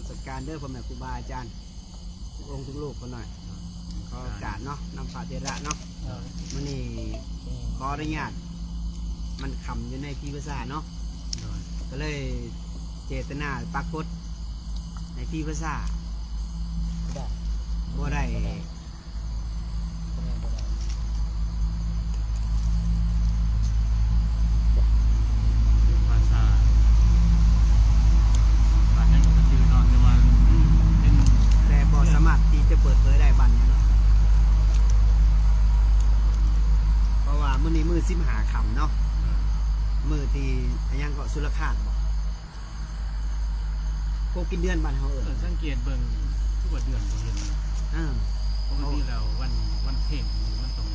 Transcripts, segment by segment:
สการเด้อพ่อแม่ครูบาอาจารย์ทุกองค์ทุกลูกคนหน่อยขอโอกาสเนาะนำพระเถระเนาะมื้อนี้ขออนุญาตมันคำอยู่ในที่ภาษาเนาะก็เลยเจตนาปรากฏในที่ภาษาบ่ได้ภาษาบ้านนั้นก็ชื่อนอนแต่ว่าเป็น แต่บ่สามารถที่จะเปิดเผยได้บัดนี้เนาะเพราะว่ามื้อนี้มื้อ15ค่ำเนาะมื้อที่อันยังก็สุรคาตบ่พวกกินเดือนบ้านเฮาสังเกตเบิ่งทุกเดือนบ่เห็นปกติแล้ววันเพ่งมันต้อง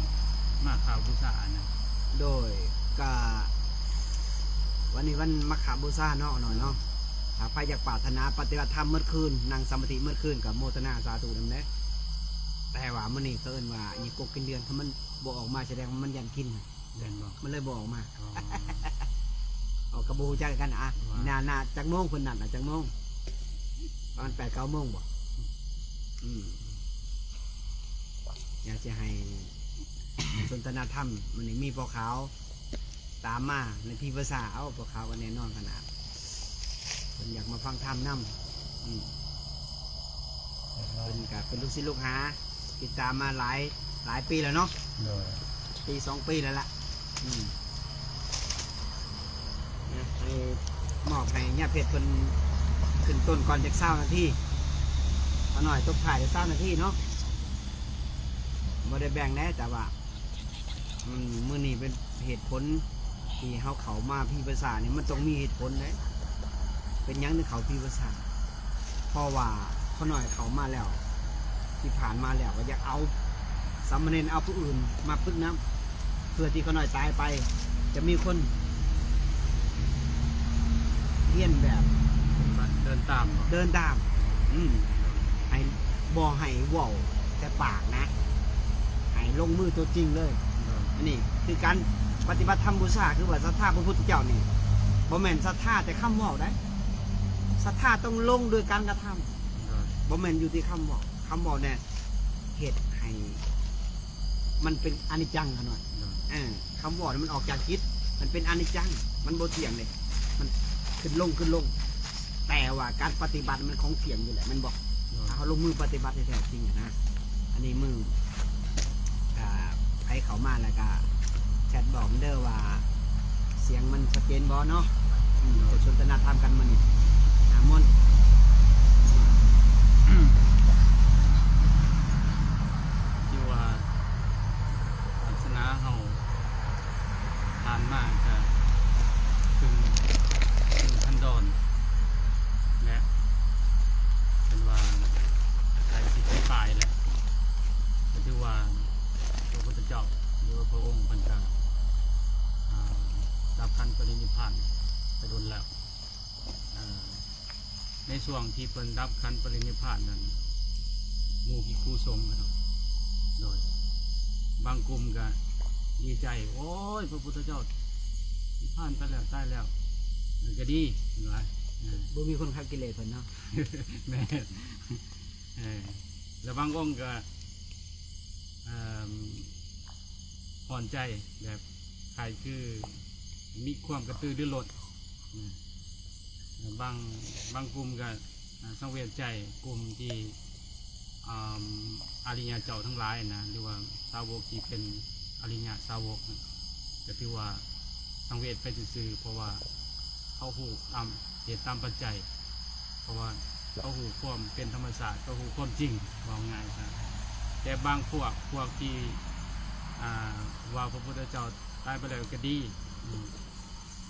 มาข่าวบูชานะโดยก็วันนี้วันมัคคบูชาเนาะหน่อยเนาะถ้าใครอยากปรารถนาปฏิบัติธรรมเมื่อคืนนั่งสมาธิเมื่อคืนกับโมทนาสาธุนำเด้แต่ว่ามื้อนี้เอิ้นว่าอีกกกินเดือนถ้ามันบ่ออกมาแสดงว่ามันยันกินเดือนบ่มันเลยบ่ออกมาเอากระบูจักกันอ่ะน่าจักโมงเพิ่นนัดจักโมงประมาณ 8-9 โมงบ่อยากจะให้สนทนาธรรมมันมีพอขาวตามมาในที่ภาษาเอาพอขาวกันแน่นอนขนาดคนอยากมาฟังธรรมนำเป็นลูกศิษย์ลูกหาติดตามมาหลายปีแล้วเนาะปี2 ปีแล้วล่ะให้มอบให้ญาติเพชรเป็นขึ้นต้นก่อนจาก20 นาทีเอาหน่อยตบถ่ายจาก20 นาทีเนาะบ่ได้แบ่งแน่แต่ว่ามื้อนี้เป็นเหตุผลที่เขามาพี่ภาษาเนี่ยมันต้องมีเหตุผลเลยเป็นยังที่เขาพี่ภาษาเพราะว่าเขาหน่อยเขามาแล้วที่ผ่านมาแล้วก็อยากเอาสามเณรเอาผู้อื่นมาพึ่งน้ำเพื่อที่เขาหน่อยตายไปจะมีคนเลี้ยนแบบเดินตามให้บ่ให้ว่าวแต่ปากนะให้ลงมือตัวจริงเลยอันนี้คือการปฏิบัติธรรมบูชาคือว่าศรัทธาพระพุทธเจ้านี่บ่แม่นศรัทธาแต่คำว่าวได้ศรัทธาต้องลงโดยการกระทำบ่แม่นอยู่ที่คำว่าวเนี่ยเหตุให้มันเป็นอนิจจังกันหน่อยคำว่าวมันออกจากจิตมันเป็นอนิจจังมันบ่เที่ยงเลยมันขึ้นลงแต่ว่าการปฏิบัติมันของเที่ยงอยู่แหละมันบอกเขาลงมือปฏิบัติแท้จริงนะอันนี้มือให้เขามาแล้วก็แชทบอกเด้อว่าเสียงมันชัดเจนบ่เนาะจะสนทนาธรรมกันมานี่มนที่ว่าศาสนาเฮาผ่านมาก็ถึงขั้นดอนและเป็นว่าใจสิทธิ์ปลายแล้วก็ถือว่าพระพุทธเจ้าหรือว่าพระองค์พันการับคันปรินิพพานไปโดนแล้วในช่วงที่เพิ่นรับคันปรินิพพานนั้นหมู่ภิกษุสงฆ์นะครับโดยบางกลุ่มก็ดีใจโอ้ยพระพุทธเจ้านิพพานไปแล้วตายแล้วมันก็ดีเห็นไหมบ่มีคนขับกิเลสเพิ่นเนาะแม่แล้วบางองค์ก็อ่อนใจแบบใครคือมีความกระตือรือร้นบางกลุ่มก็สังเวชใจกลุ่มที่อริยเจ้าทั้งหลายนะหรือว่าสาวกที่เป็นอริยสาวกก็ถือว่าสังเวชไปซื่อเพราะว่าเขาหูตามเหตุตามปัจจัยเพราะว่าเขาหูความเป็นธรรมศาสตร์เขาหูความจริงว่าง่ายครับแต่บางพวกที่ว่าพระพุทธเจ้าตายไปแล้วก็ดี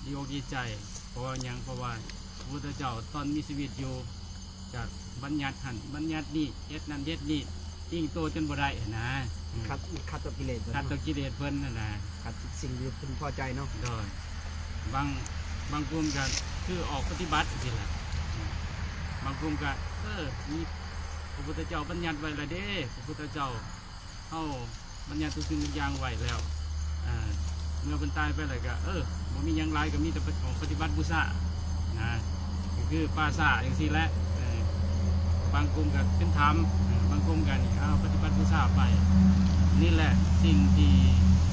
อกดีใจเพราะว่ายังเพราะว่าพระพุทธเจ้าตอนมีชีวิตอยู่จากบัญญัติหันบัญญัตินี่เย็ดนั่นเย็ดนี่ติ้งโตจนบ่ได้นะขัดต่อกิเลสขัดต่อกิเลสเพิ่นนะขัดสิ่งที่พึงพอใจเนาะโดยบางกลุ่มก็คือออกปฏิบัติสิล่ะบางกลุ่มก็มีพระพุทธเจ้าบัญญัติไว้แล้วเด้พระพุทธเจ้าเข้าบัญญัติทุกสิ่งทุกอย่างไว้แล้วเมื่อเป็นตายไปเลยก็มันมีอย่างไรก็มีแต่ของปฏิบัติบูชานะคือปาสาอย่างสี่แหละ บางกลุ่มก็เป็นธรรมบางกลุ่มกันนี่เอาปฏิบัติบูชาไปนี่แหละสิ่งที่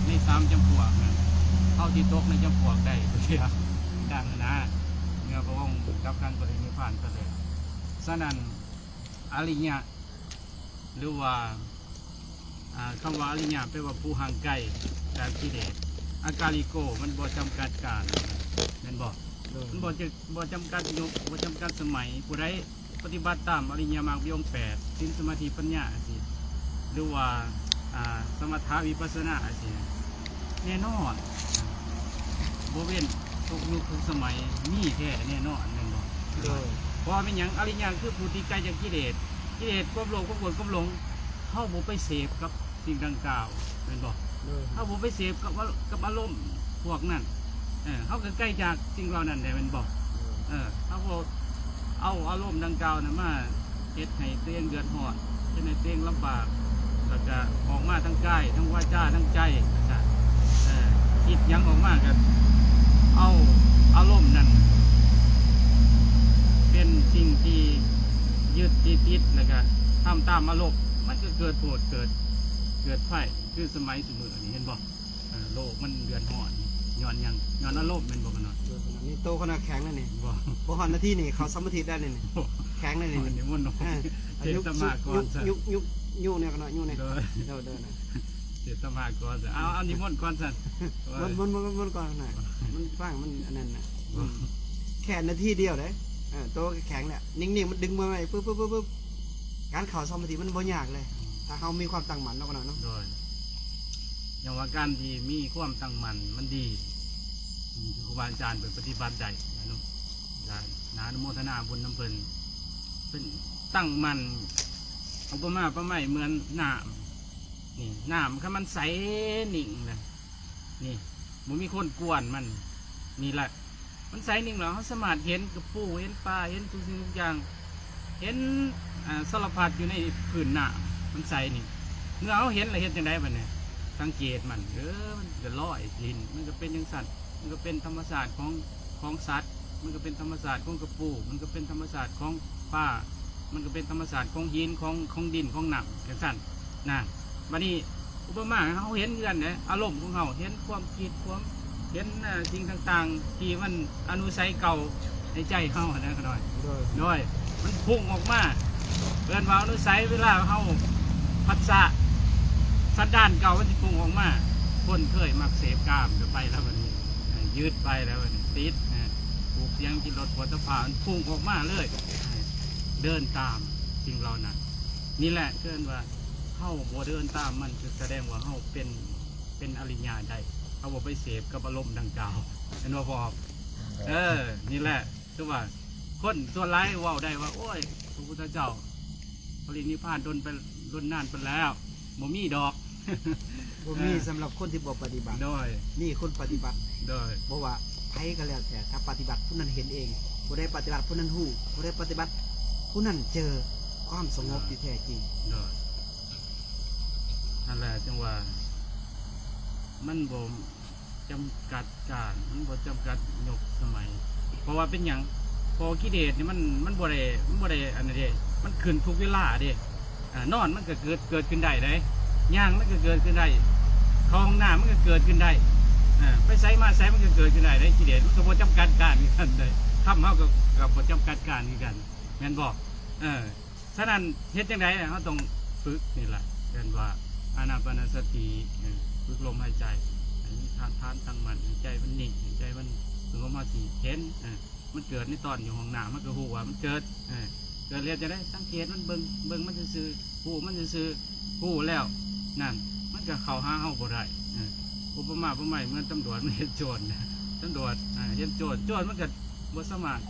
ใน3จำพวกนะเข้าที่ตกในจำพวกได้เพื่อดังนะเมื่อพระองค์กับการปรินิพพานไปเลยฉะนั้นอริยะหรือว่าคำว่าอริยะแปลว่าผู้ห่างไกลจากกิเลสอากาลิโกมันบ่จำกัดการแม่นบ่มันบ่จำกัดยุคบ่จำกัดสมัยผู้ใดปฏิบัติตามอริยมรรคมีองค์8ศีลสมาธิปัญญาสิหรือว่าสมถะวิปัสสนาสิแน่นอนบ่เว้นทุกยุคทุกสมัยมีแท้แน่นอนแม่นบ่เพราะเป็นหยังอริยะคือผู้ที่ไกลจากกิเลสความโลภความโกรธความหลงเฮาบ่ไปเสพกับสิ่งดังกล่าวแม่นบ่เฮาบ่ไปเสพกับอารมณ์พวกนั้นเขาก็ใกล้จากสิ่งเหล่านั้นได้เป็นบอกเขาบอกเอาอารมณ์ดังกล่าวนะมาเฮ็ดให้ตัวเองเดือดร้อนเฮ็ดให้ตัวเองลำบากแล้วก็ออกมาทั้งกายทั้งวาจาทั้งใจคิดยังออกมาก็เอาอารมณ์นั้นเป็นสิ่งที่ยึดติดแล้วก็ทำตามอารมณ์มันก็เกิดโกรธเกิดไฟคือสมัยสมือนี่เห็นบอกโลกมันเดือดร้อนย้อนอารมณ์เป็นบอกกันหน่อยนี่โตขนาดแข็งเลยนี่บ่ฮอนนาทีนี่เขาสมาธิได้เลยนี่แข็งเลยนี่นี่มันเจตมาก่อนยุเนี่ยกันหน่อยยุเนี่ยเดินเจตมาก่อนเอานิมนต์ก่อนสั่นมันก่อนหน่อยมันฟังมันอันนั้นน่ะแค่นาทีเดียวเลยโตแข็งแหละนิ่งๆมันดึงมาไว้ปึ๊บการเข่าสมาธิมันบ่ยากเลยถ้าเขามีความตั้งมั่นแล้วกันหน่อยเนาะอย่างว่าการที่มีความตั้งมั่นมันดีครูบาอาจารย์เป็นปฏิบัติได้นะนุนาโมทนาบุญน้ำเพลินเป็นตั้งมั่นเอาประมาประไม่เหมือนน้ำนี่น้ำคือมันใสนิ่งเลยนี่มันมีคนกวนมันนี่แหละมันใสนิ่งเหรอเขาสมาธิเห็นกระปูเห็นปลาเห็นทุกสิ่งทุกอย่างเห็นสารพัดอยู่ในผืนน้ำมันใสนิ่งเมื่อเขาเห็นอะไรเห็นยังไงบ้างเนี่ยสังเกตมันมันจะลอยลินมันก็เป็นยังสัตว์มันก็เป็นธรรมศาสตร์ของสัตว์มันก็เป็นธรรมศาสตร์ของกระปูมันก็เป็นธรรมศาสตร์ของป้ามันก็เป็นธรรมศาสตร์ของหินของดินของหนักกันสั่นนะบัดนี้อุปมาเขาเห็นกันเนี่ยอารมณ์ของเขาเห็นความคิดความเห็นสิ่งต่างๆที่มันอนุสัยเก่าในใจเขานะก็หน่อยด้วยมันพุ่งออกมาเกินว่าอนุสัยเวลาเขาพัฒนาสันดานเก่ามันจะพุ่งออกมาคนเคยมักเสพกามจะไปแล้ววันนี้ยืดไปแล้ววันนี้ติดถูกเสียงกินรถปวดตะผ่านพุ่งออกมาเลยเดินตามสิ่งเหล่านั้นนี่แหละเกินว่าเข้าบัวเดินตามมันคือแสดงว่าเข้าเป็นอริยญาได้เขาบอกไปเสพกับอารมณ์ดังกล่าวเห็นว่าพอนี่แหละคือว่าคนตัวร้ายว่าได้ว่าโอ้ยพระพุทธเจ้าปรินิพพานโดนนานไปแล้วบ่มีดอกบ่มีสำหรับคนที่บ่ปฏิบัตินี่คนปฏิบัติเพราะว่าใครก็แล้วแต่ถ้าปฏิบัติผู้นั้นเห็นเองผู้ใดปฏิบัติผู้นั้นหู้ผู้ใดปฏิบัติผู้นั้นเจอความสงบที่แท้จริงนั่นแหละจังว่ามันบ่จำกัดการมันบ่จำกัดยกสมัยเพราะว่าเป็นอย่างพอกิเลสนี่มันบ่ได้อันนี้เด้มันขึ้นทุกเวลาเด้นอนมันก็เกิดขึ้นได้ย่างมันก็เกิดขึ้นได้คลองน้ำมันก็เกิดขึ้นได้ไปใส่มาใส่มันก็เกิดขึ้นได้กิเลสมันก็บ่จำกัดการกันเลยทำเขากับบ่จำกัดการกันแม่นบอกฉะนั้นเฮ็ดจังไดเขาต้องฝึกนี่แหละเรียนว่าอานาปานสติฝึกลมหายใจมีทานตั้งมั่นใจมันนิ่งใจมันสงบมาสิเห็นมันเกิดในตอนอยู่ห้องน้ำมันก็หูว่ามันเกิดเรียนจะได้สังเกตมันเบิ่งมันซื่อหูมันซื่อหูแล้วนั่นมันก็เข้าหาเฮาบ่ได้อุปมาเหมือนตำรวจมันเห็นโจรตำรวจเห็นโจรมันก็บ่สามารถ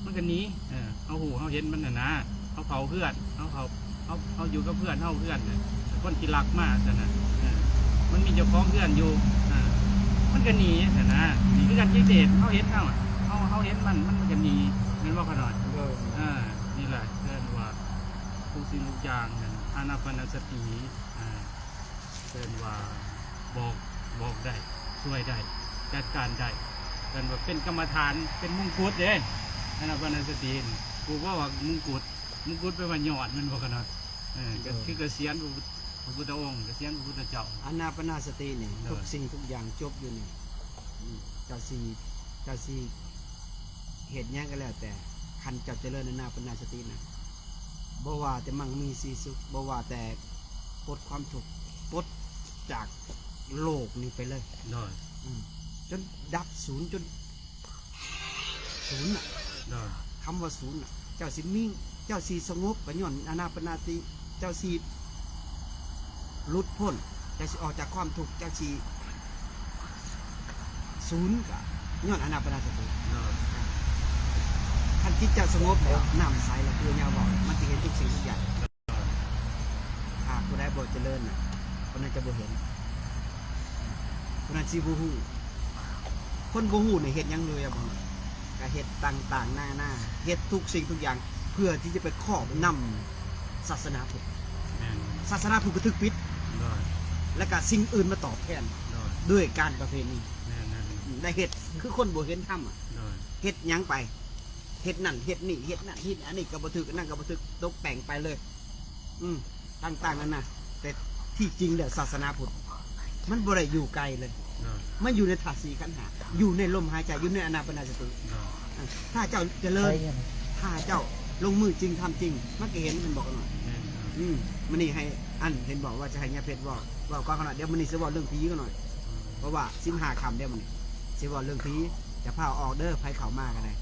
มันก็หนีเอาหูเขาเห็นมันนะเขาเผาเพื่อนเขาอยู่กับเพื่อนเขาเพื่อนคนที่รักมากนะมันมีเจ้าของเพื่อนอยู่มันก็หนีนะหนีคือกันกิเลสเขาเห็นเขาเห็นมันก็หนีเงินว่าขนาดนี่แหละเรียกว่าทุกสิ่งทุกอย่างอานาปานสติเรียกว่าบอกได้ช่วยได้จัดการได้เป็นว่าเป็นกรรมฐานเป็นมงกุฎเด้อานาปานสติกูว่ามุงกุฎ มงกุฎไปว่าหยอดมันบ่กันเนาะก็คือเกษียณพระพุทธองค์เกษียณพระพุทธเจ้า อานาปนาสตินี่ เออ ทุกสิ่งทุกอย่างจบอยู่นี่เจ้าสีเหตุยังก็แล้วแต่คันเจ้าเจริญอานาปนาสตินะบ่ว่าแต่มั่งมีสีสุขบ่ว่าแต่ปลดความทุกข์ปลดจากโลกนี้ไปเลย โดย จนดับศูนย์จนศูนย์น่ะ โดย คำว่าศูนย์น่ะเจ้าสิมิ่งเจ้าสีสงบปัญญอนอานาปนาสติเจ้าสีหลุดพ้นเจ้าสิออกจากความทุกข์เจ้าสีศูนย์กะย้อนอานาปนาสติ โดย ท่านจิตเจ้าสงบแล้วน้ำใสแล้วคือเงาบอกมันจะเห็นทุกสิ่งทุกอย่างหากผู้ใดบ่เจริญน่ะคนนั้นจะบ่เห็นคนนั้นสิบ่ฮู้คนบ่ฮู้นี่เฮ็ดหยังเลยอะบ่ก็เฮ็ดต่างๆหน้าเฮ็ดทุกสิ่งทุกอย่างเพื่อที่จะไปครอบนำศาสนาพุทธ แม่น ศาสนาพุทธก็ถูกปิด โดย และก็สิ่งอื่นมาตอบแทน โดย ด้วยการประเพณี แม่นนั่น ได้เฮ็ดคือคนบ่เห็นธรรมอ่ะ โดย เฮ็ดหยังไปเฮ็ดนั่นเฮ็ดนี่เฮ็ดนั่นเฮ็ดอันนี้ก็บ่ถึกอันนั่นก็บ่ถึกตกแต่งไปเลย ต่างๆนั่นน่ะแต่ที่จริงแล้วศาสนาพุทธมันบ่ได้อยู่ไกลเลย โดย มันอยู่ในธาตุสี่ขันธ์ห้าอยู่ในลมหายใจอยู่ในอานาปานสติ โดย ถ้าเจ้าเจริญถ้าเจ้าลงมือจริงทำจริงมันก็เห็นมันบอกกันหน่อย แม่น มันนี่ให้อันเห็นบอกว่าจะให้ญาเพชรบอกก่อนขนาดเดี๋ยวมันนี่จะบอกเรื่องผีกันหน่อยเพราะว่า15 คำเดี๋ยวมันนี่สิบอกเรื่องผีจะพาออกเด้อไผเข้ามากันได้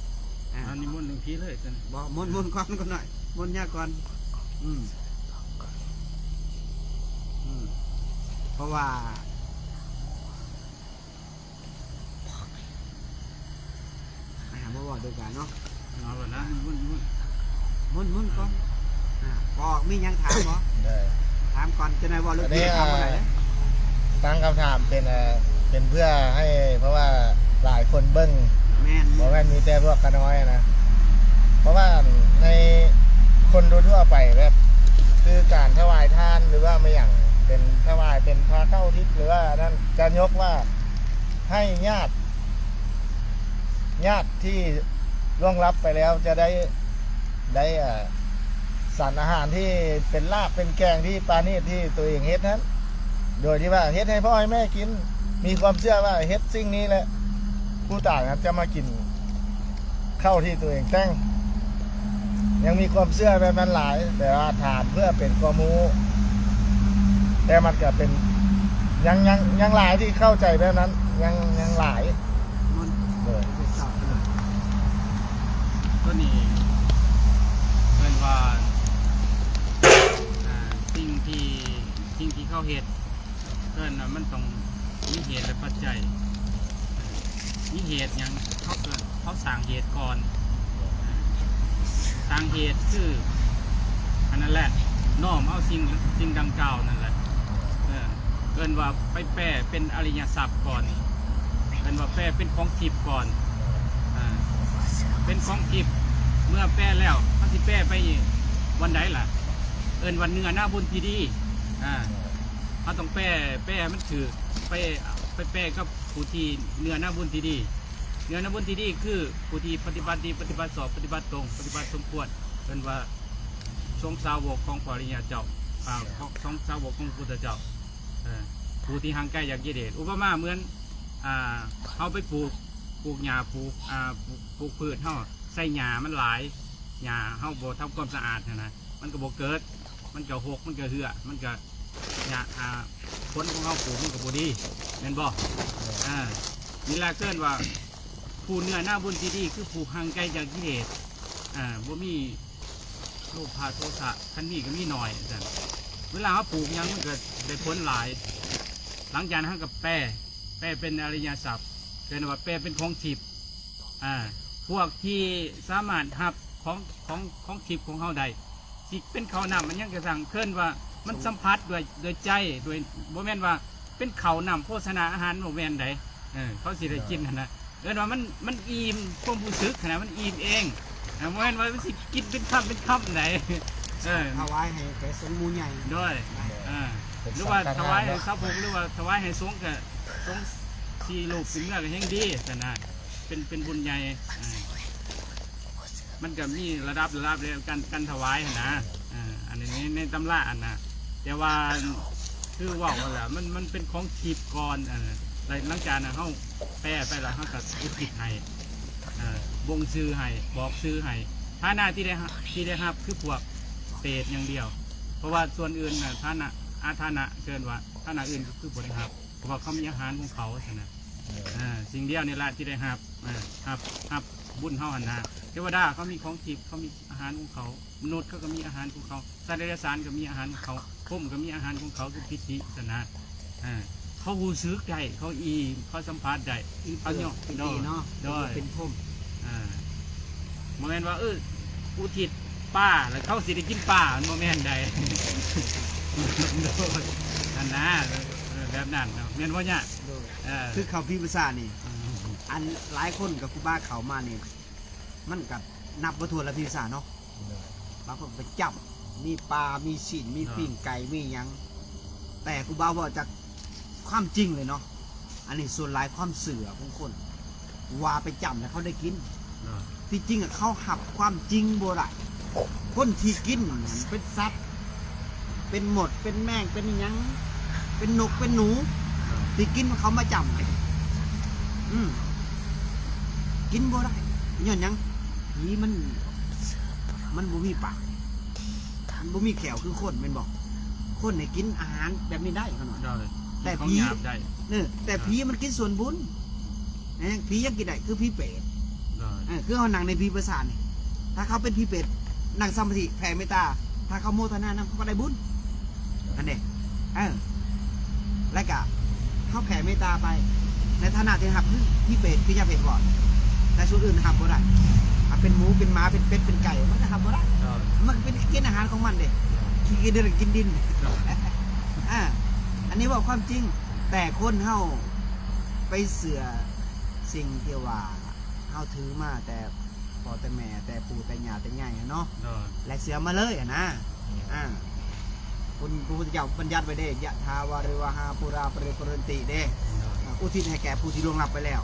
อันนี้มนต์หนึ่งพีเลยจ้ะ บอกมนต์ก่อนหน่อยมนต์ยากก่อนเพราะว่าบ่บอกด้วยกันเนาะ เอาละนะมนต์ มนต์ก่อนบอกมีหยังถามบ่ ได้ ถามก่อนจะได้ว่าเรื่อง อันนี้ ผีถามบ่ได้เด้อ ตั้งคำถามเป็นเพื่อให้เพราะว่าหลายคนเบิ้ง แม่น บอกว่ามีแต่พวกกันน้อยนะเพราะว่าในคนทั่วไปแบบคือการถวายทานหรือว่าไม่อย่างเป็นถวายเป็นพระเข้าทิศหรือว่านั่นจะยกว่าให้ญาติที่ล่วงลับไปแล้วจะได้สารอาหารที่เป็นลาบเป็นแกงที่ปานีตที่ตัวเองเฮ็ดนั้นโดยที่ว่าเฮ็ดให้พ่อให้แม่กินมีความเชื่อว่าเฮ็ดสิ่งนี้แหละผู้ตายนั้นจะมากินข้าวที่ตัวเองแต่งยังมีความเชื่อแบบนั้นหลายแต่ว่าถามเพื่อเป็นความรู้แต่มันก็เป็นยังหลายที่เข้าใจแบบนั้นยังหลาย มนต์ เลย ไปสอบเลย ก็นี่เพิ่นว่าสิ่งที่เขาเฮ็ดเพิ่นน่ะมันต้องมีเหตุและปัจจัยมีเหตุหยังเขาสร้างเหตุก่อนสร้างเหตุคืออันนั้นแหละน้อมเอาสิ่งดังกล่าวนั่นแหละเพิ่นว่าไปแปลเป็นอริยทรัพย์ก่อนเพิ่นว่าแปลเป็นของทิพย์ก่อนเป็นของทิพย์เมื่อแปลแล้วเขาสิแปลไปวันไหนล่ะเอิ้นวันเนื้อหน้าบุญที่ดีเขาต้องแปลมันถือไปแปลกับผู้ที่เนื้อหน้าบุญที่ดีเนื้อหน้าบุญที่ดีคือผู้ที่ปฏิบัติดีปฏิบัติสอบปฏิบัติตรงปฏิบัติสมควรเพิ่นว่าทรงสาวกของพระอริยเจ้าทรงสาวกของพระพุทธเจ้าผู้ที่ห่างไกลจากกิเลสอุปมาเหมือนเขาไปปลูกหญ้าปลูกพืชเขาใส่หญ้ามันหลายหญ้าเขาบ่ทำความสะอาดนะมันก็บ่เกิดมันก็หกมันก็เหือมันก็หญ้าผลของเขาปลูกมันก็บ่ดีแม่นบ่นี่แหละเกินว่าผู้เนื้อหน้าบุญที่ดีคือผู้ห่างไกลจากกิเลสบ่มีโลภะโทสะคันมีก็มีหน่อยจังเวลาเขาปลูกยังมันก็ได้ผลหลาย หลังจากนั้นก็แปรเป็นอริยทรัพย์เป็นว่าแปรเป็นของทิพย์พวกที่สามารถหับของทิพย์ของเขาได้สิเป็นเขาวนำมันยังกระสังเคลื่อนว่ามันสัมผัสด้วยใจด้วยโมเมนว่าเป็นเขาวนำโฆษณาอาหารโมเมนใดเขาสิได้กินนะเกินว่ามันอิ่มความรู้สึกขนาดมันอิ่มเองโมเมนว่ามันสิกินเป็นคำไหน ถวายให้แก่สงฆ์หมู่ใหญ่ ด้วยหรือว่าถวายให้ทรัพย์ผมหรือว่าถวายให้สงฆ์กับสงฆ์ที่ลูกสิงห์ก็แห่งดีแต่นะเป็นบุญใหญ่ มันก็มีระดับเลยกันถวายหั่นนะอันนี้ในตำราอันนะแต่ว่าคือว่าแหละมันเป็นของทิพย์ก่อนหลังจากนั้นเขาแปรไปแล้วเขาก็อุทิศให้วงซื้อให้บอกซื้อให้ฐานะที่ได้รับคือพวกเปรตอย่างเดียว เพราะว่าส่วนอื่นน่ะฐานะเชิญว่าฐานะอื่นก็คือบริหารเพราะว่าเขามีอาหารของเขาใช่ไหมสิ่งเดียวนี่แหละที่ได้รับบุญเท่าหันนะเทวดาเขามีของทิพย์เขามีอาหารของเขามนุษย์เขาก็มีอาหารของเขาสัตว์เดรัจฉานก็มีอาหารของเขาพุ่มก็มีอาหารของเขาคือพิธีสนะเขาหูซึกได้เขาสัมผัสได้เขาเนาะ เป็นดีเนาะ ด้วย เป็นพุ่ม โมเมนต์ว่าอุทิศป้าแล้วเขาสิได้กินป้าโมเมนต์ใด อันนะแบบนั้นเนาะเมียนว่าเนี่ย คือเขาพิภาษานี่อันหลายคนกับครูบาเขามาเนี่ยมันกับนับวัตถุและพิภาษาเนาะบางคนไปจับมีปลา มีฉีนมีปิ้งไก่มีหยังแต่ครูบาบอกจากความจริงเลยเนาะอันนี้ส่วนหลายความเสื่อของคนว่าไปจับแล้วเขาได้กินที่จริงอะเขาหับความจริงโบราณคนที่กินเป็นสัตว์เป็นหมดเป็นแมงเป็นหยังเป็นนกเป็นหนูที่กินเขามาจำเลยกินบ่ได้ย้อนหยังผีมันบ่มีปากมันบ่มีแขวคือคนเป็นบอกคนเนี่ยกินอาหารแบบนี้ได้เขาหน่อยแต่ผีเนี่ยแต่ผีมันกินส่วนบุญนะผียังกินได้คือผีเปรตคือเขาหนังในผีประสาทนี่ถ้าเขาเป็นผีเปรตนั่งสมาธิแผ่เมตตาถ้าเขาโมทนานะเขาก็ได้บุญอันนี้แล้วก็เขาแผ่เมตตาไปในฐานะที่หับผีเปรตคือยาเผ็ดก่อนแต่ส่วนอื่นหับบ่ได้เป็นหมูเป็นม้าเป็นเป็ดเป็นไก่มันก็หับบ่ได้มันเป็นกินอาหารของมันเด็กกินเดินกินดินอันนี้บอกความจริงแต่คนเฮาไปเสือสิ่งที่ว่าเฮาถือมาแต่พ่อแต่แม่แต่ปู่แต่ย่าแต่ย่าเนาะและเสือมาเลยนะคุณพระพุทธเจ้าบัญญัติไว้เด้ยะทาวาริวหาปุราปริปรนติเด้อุทิศให้แก่ผู้ที่ล่วงลับไปแล้ว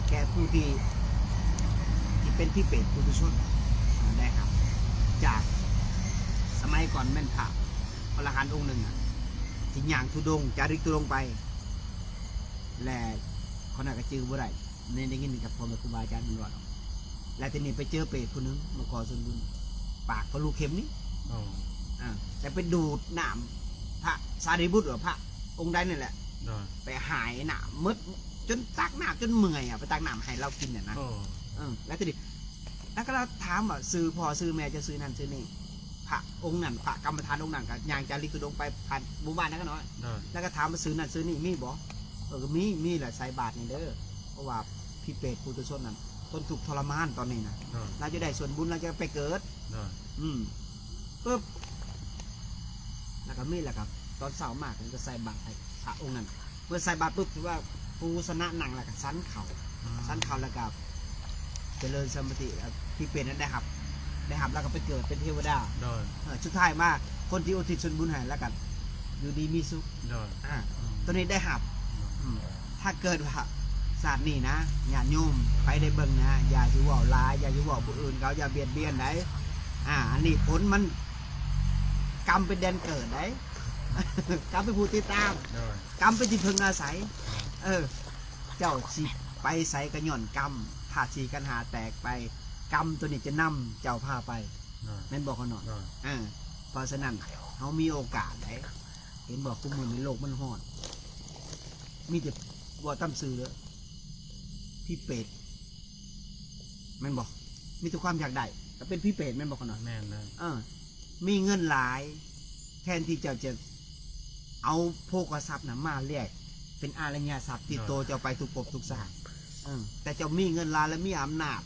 แก่ผู้ที่เป็นที่เป็ดปุถุชนได้ครับจากสมัยก่อนแม่นพระอรหันต์องค์หนึ่งที่ย่างทุดงจาริกทุดงไปและคนนั้นก็จื้อบ่ได้ในได้ยินกับพ่อแม่ครูบาอาจารย์บอกและทีนี้ไปเจอเป็ดคนนึงมาขอส่วนบุญปากก็ลูกเข็มนี้แต่ไปดูดหนามพระสารีบุตรหรือพระองค์ใดนี่แหละไปหายหนามมืดจนตักหนามจนเมื่อยไปตักหนามให้เรากินเนี่ยนะแล้วทีนี้แล้วก็เราถามว่าซื้อพ่อซื้อแม่จะซื้อนั่นซื้อนี่พระองค์นั่นพระกรรมฐานองค์นั่นกับยางจาริกตุดงไปผ่านหมู่บ้านนั่นก็น้อยแล้วก็ถามว่าซื้อนั่นซื้อนี่มีบ่มีแหละใส่บาตรนี่เด้อเพราะว่าพี่เป็ดปุถุชนนั่นทนถูกทรมานตอนนี้นะเราจะได้ส่วนบุญเราจะไปเกิดปุ๊บแล้วก็มีแหละครับตอนเสาร์มากผมจะใส่บาตรให้พระองค์นั้นเมื่อใส่บาตรปุ๊บถือว่าปูสนะหนังแล้วก็สันเข่าแล้วก็เจริญสมาธิพี่เป็ดนั้นได้หับแล้วก็ไปเกิดเป็นเทวดาสุดท้ายมากคนที่อุทิศส่วนบุญให้แล้วกันอยู่ดีมีสุขตัวนี้ได้หับถ้าเกิดว่าศาสตร์นี่นะญาติโยมไปได้เบิ่งนะอย่าอยู่ว่าลายอย่าอยู่ว่าผู้อื่นเขาอย่าเบียดเบียนไหนอันนี้ผลมันกรรมเป็นแดนเกิดไหนกรรมเป็นผู้ติดตามกรรมเป็นที่พึงอาศัยเจ้าชีไปใส่กระย่อนกรรมถ้าชีกันหาแตกไปกรรมตัวนี้จะนำเจ้าพาไปแม่นบอกเขาหน่อยเพราะฉะนั้นเขามีโอกาสไหนเห็นบอกทุกมือในโลกมันห่อนมีแต่ว่าตั้มซื้อเลยพี่เป็ดแม่นบอกมีแต่ความอยากได้แต่เป็นพี่เป็ดแม่นบอกเขาหน่อยแม่นเลยมีเงินหลายแทนที่จะเอาโภคทรัพย์มาเรียกเป็นอารัญญาทรัพย์ติดตัวเจ้าไปทุกภพทุกชาติแต่เจ้ามีเงินล้านและมีอำนาจ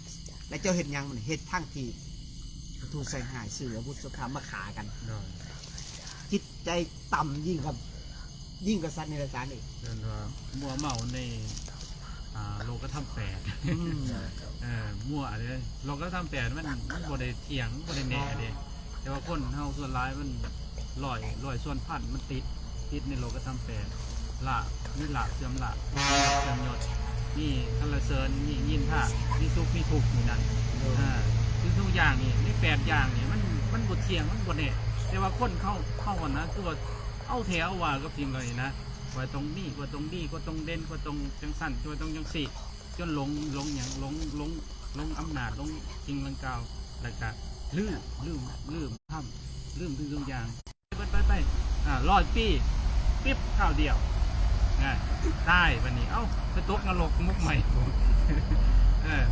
และเจ้าเห็นยังมันเห็นทั้งทีถูกใส่หายเสือบุตรสงครามมาขากันจิตใจต่ำยิ่งกับสัตว์ในสารอีกมัวเมาในโลกธรรมแปดมั่วอะไรโลกธรรมแปดมันบ่ได้เถียงบ่ได้แหน่เลยแต่ว่าคนเฮาส่วนร้ายมันลอยส่วนพันมันติดในโลกธรรมแปดละนี่ละเสื่อมละเสื่อมยศนี่ทันละเซินนี่ยินท่านี่ซุกนี่ถูกนี่นั่นคือ อย่างนี่ใน8อย่างนี่มันบ่เที่ยงมันบ่แน่แต่ว่าคนเข้านะตัวเอาแถวว่ากับสิ่งเลยนะว่าตรงนี้ว่าตรงนี้ก็ตรงเด่นก็ตรงจังสั่นก็ตรงจังสี่จนหลงอย่างหลงอำนาจหลงสิ่งลังกาวแล้วก็ลืมทำลืมทุกอย่างไป100 ปีปิ๊บข้าวเดียวได้วันนี้เอ้าไปตกนรกมุกใหม่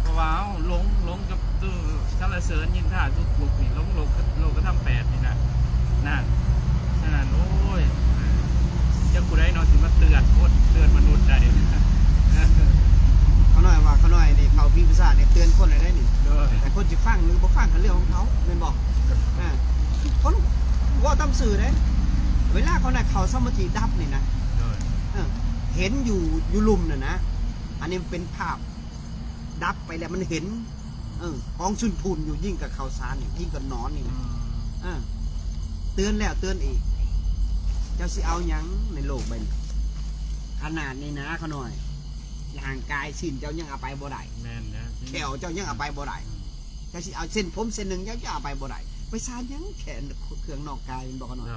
เพราะว่าหลงกับตู้สารเสริญยินท่าทุกบุกนี่หลงโลกก็ทำ8นี่นะนั่นฉะนั้นโอ้ยยังกูได้นอนสิมาเตือนมนุษย์ได้ เขาหน่อยว่าเขาหน่อยนี่เขาพิพิศาจเนี่ยเตือนคนอะไรได้นี่ เด้อ แต่คนจะฟังหรือบ่ฟังกันเรื่องของเขาเม่นบอกคนว่าตำสื่อเด้เวลาเขาน่ะเขาสมาธิดับนี่นะ เด้อ เห็นอยู่ลุมน่ะนะอันนี้เป็นภาพดับไปแล้วมันเห็นกองชุนพูนอยู่ยิ่งกับข่าวสารยิ่งกับนอนนี่นะเตือนแล้วเตือนอีกเจ้าสิเอาหยังในโลกใบนี้ขนาดนี้นะเขาหน่อยร่างกายสิ้นเจ้ายังเอาไปบ่ได้ แม่นนะ แขวเจ้ายังเอาไปบ่ได้เจ้าสิเอาเส้นผมเส้นหนึ่งเจ้าจะเอาไปบ่ได้ไปซานยังแขนเครื่องนอกกายเป็นบอกเขาหน่อย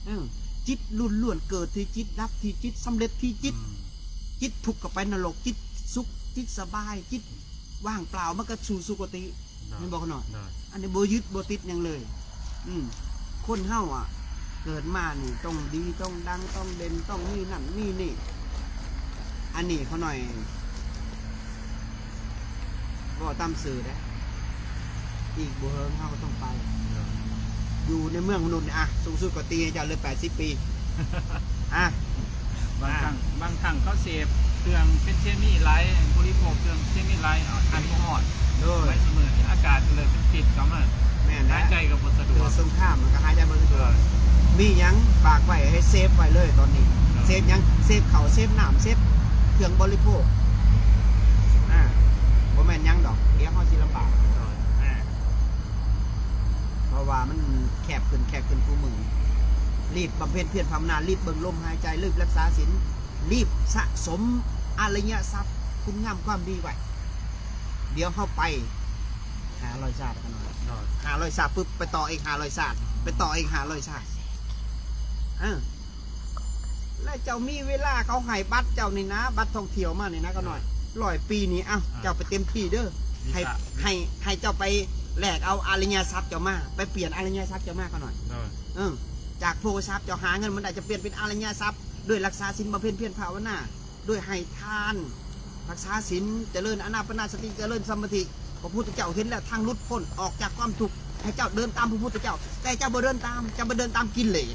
เด้อ จิตล้วนๆเกิดที่จิตดับที่จิตสำเร็จที่จิต จิตทุกข์กับไปนรกจิตสุขจิตสบายจิตว่างเปล่ามันก็สู่สุคตินี่บอกเขาหน่อย เด้อ อันนี้โบยึดโบติดหยังเลย คนเฮาเกิดมานี่ต้องดีต้องดังต้องเด่นต้องนี่นั่นนี่อันนี้เขาหน่อยบอกตามสื่อนะอีกบัวเฮิงเฮาก็ต้องไป อยู่ในเมืองมนุษย์เนี่ยสูงสุดก็ตีให้เจ้าเลย80 ปีบางครั้งเขาเสพเครื่องเป็นเคมีไรบริโภคเครื่องเคมีไรอันก็หอด โดย ไม่เสมออากาศเลยเป็นติดเขามา แม่น หา นะ ยใจกับบสะด ตัว วก สงครามมันก็หายใจบ่สะดวกมีหยังฝากไว้ให้เซฟไว้เลยตอนนี้ เซฟหยังเซฟเขาวเซฟน้ำเซฟเครื่องบริโภคบ่แม่นหยังดอกเดี๋ยวเฮาสิลำบากเพราะว่ามันแคบขึ้นผู้มือรีบบำเพ็ญเพียรภาวนารีบเบิ่งลมหายใจรีบรักษาศีลรีบสะสมอริยทรัพย์คุณงามความดีไว้เดี๋ยวเข้าไป500 ชาติกันหน่อย500 ชาติปุ๊บไปต่ออีก500 ชาติไปต่ออีก500 ชาติแล้วเจ้ามีเวลาเขาให้บัตรเจ้านี่นะบัตรท่องเที่ยวมานี่นะก็หน่อย100 ปีนี้เจ้าไปเต็มที่เด้อให้เจ้าไปแลกเอาอริยทรัพย์เจ้ามาไปเปลี่ยนอริยทรัพย์เจ้ามาก็หน่อยจากโภคทรัพย์เจ้าหาเงินมันอาจจะเปลี่ยนเป็นอริยทรัพย์ด้วยรักษาศีลบำเพ็ญเพียรภาวนาด้วยให้ทานรักษาศีลเจริญอานาปานสติเจริญสมาธิพระพุทธเจ้าเห็นแล้วทางหลุดพ้นออกจากความทุกข์ให้เจ้าเดินตามพระพุทธเจ้าแต่เจ้าบ่เดินตามเจ้าบ่เดินตามกินเลย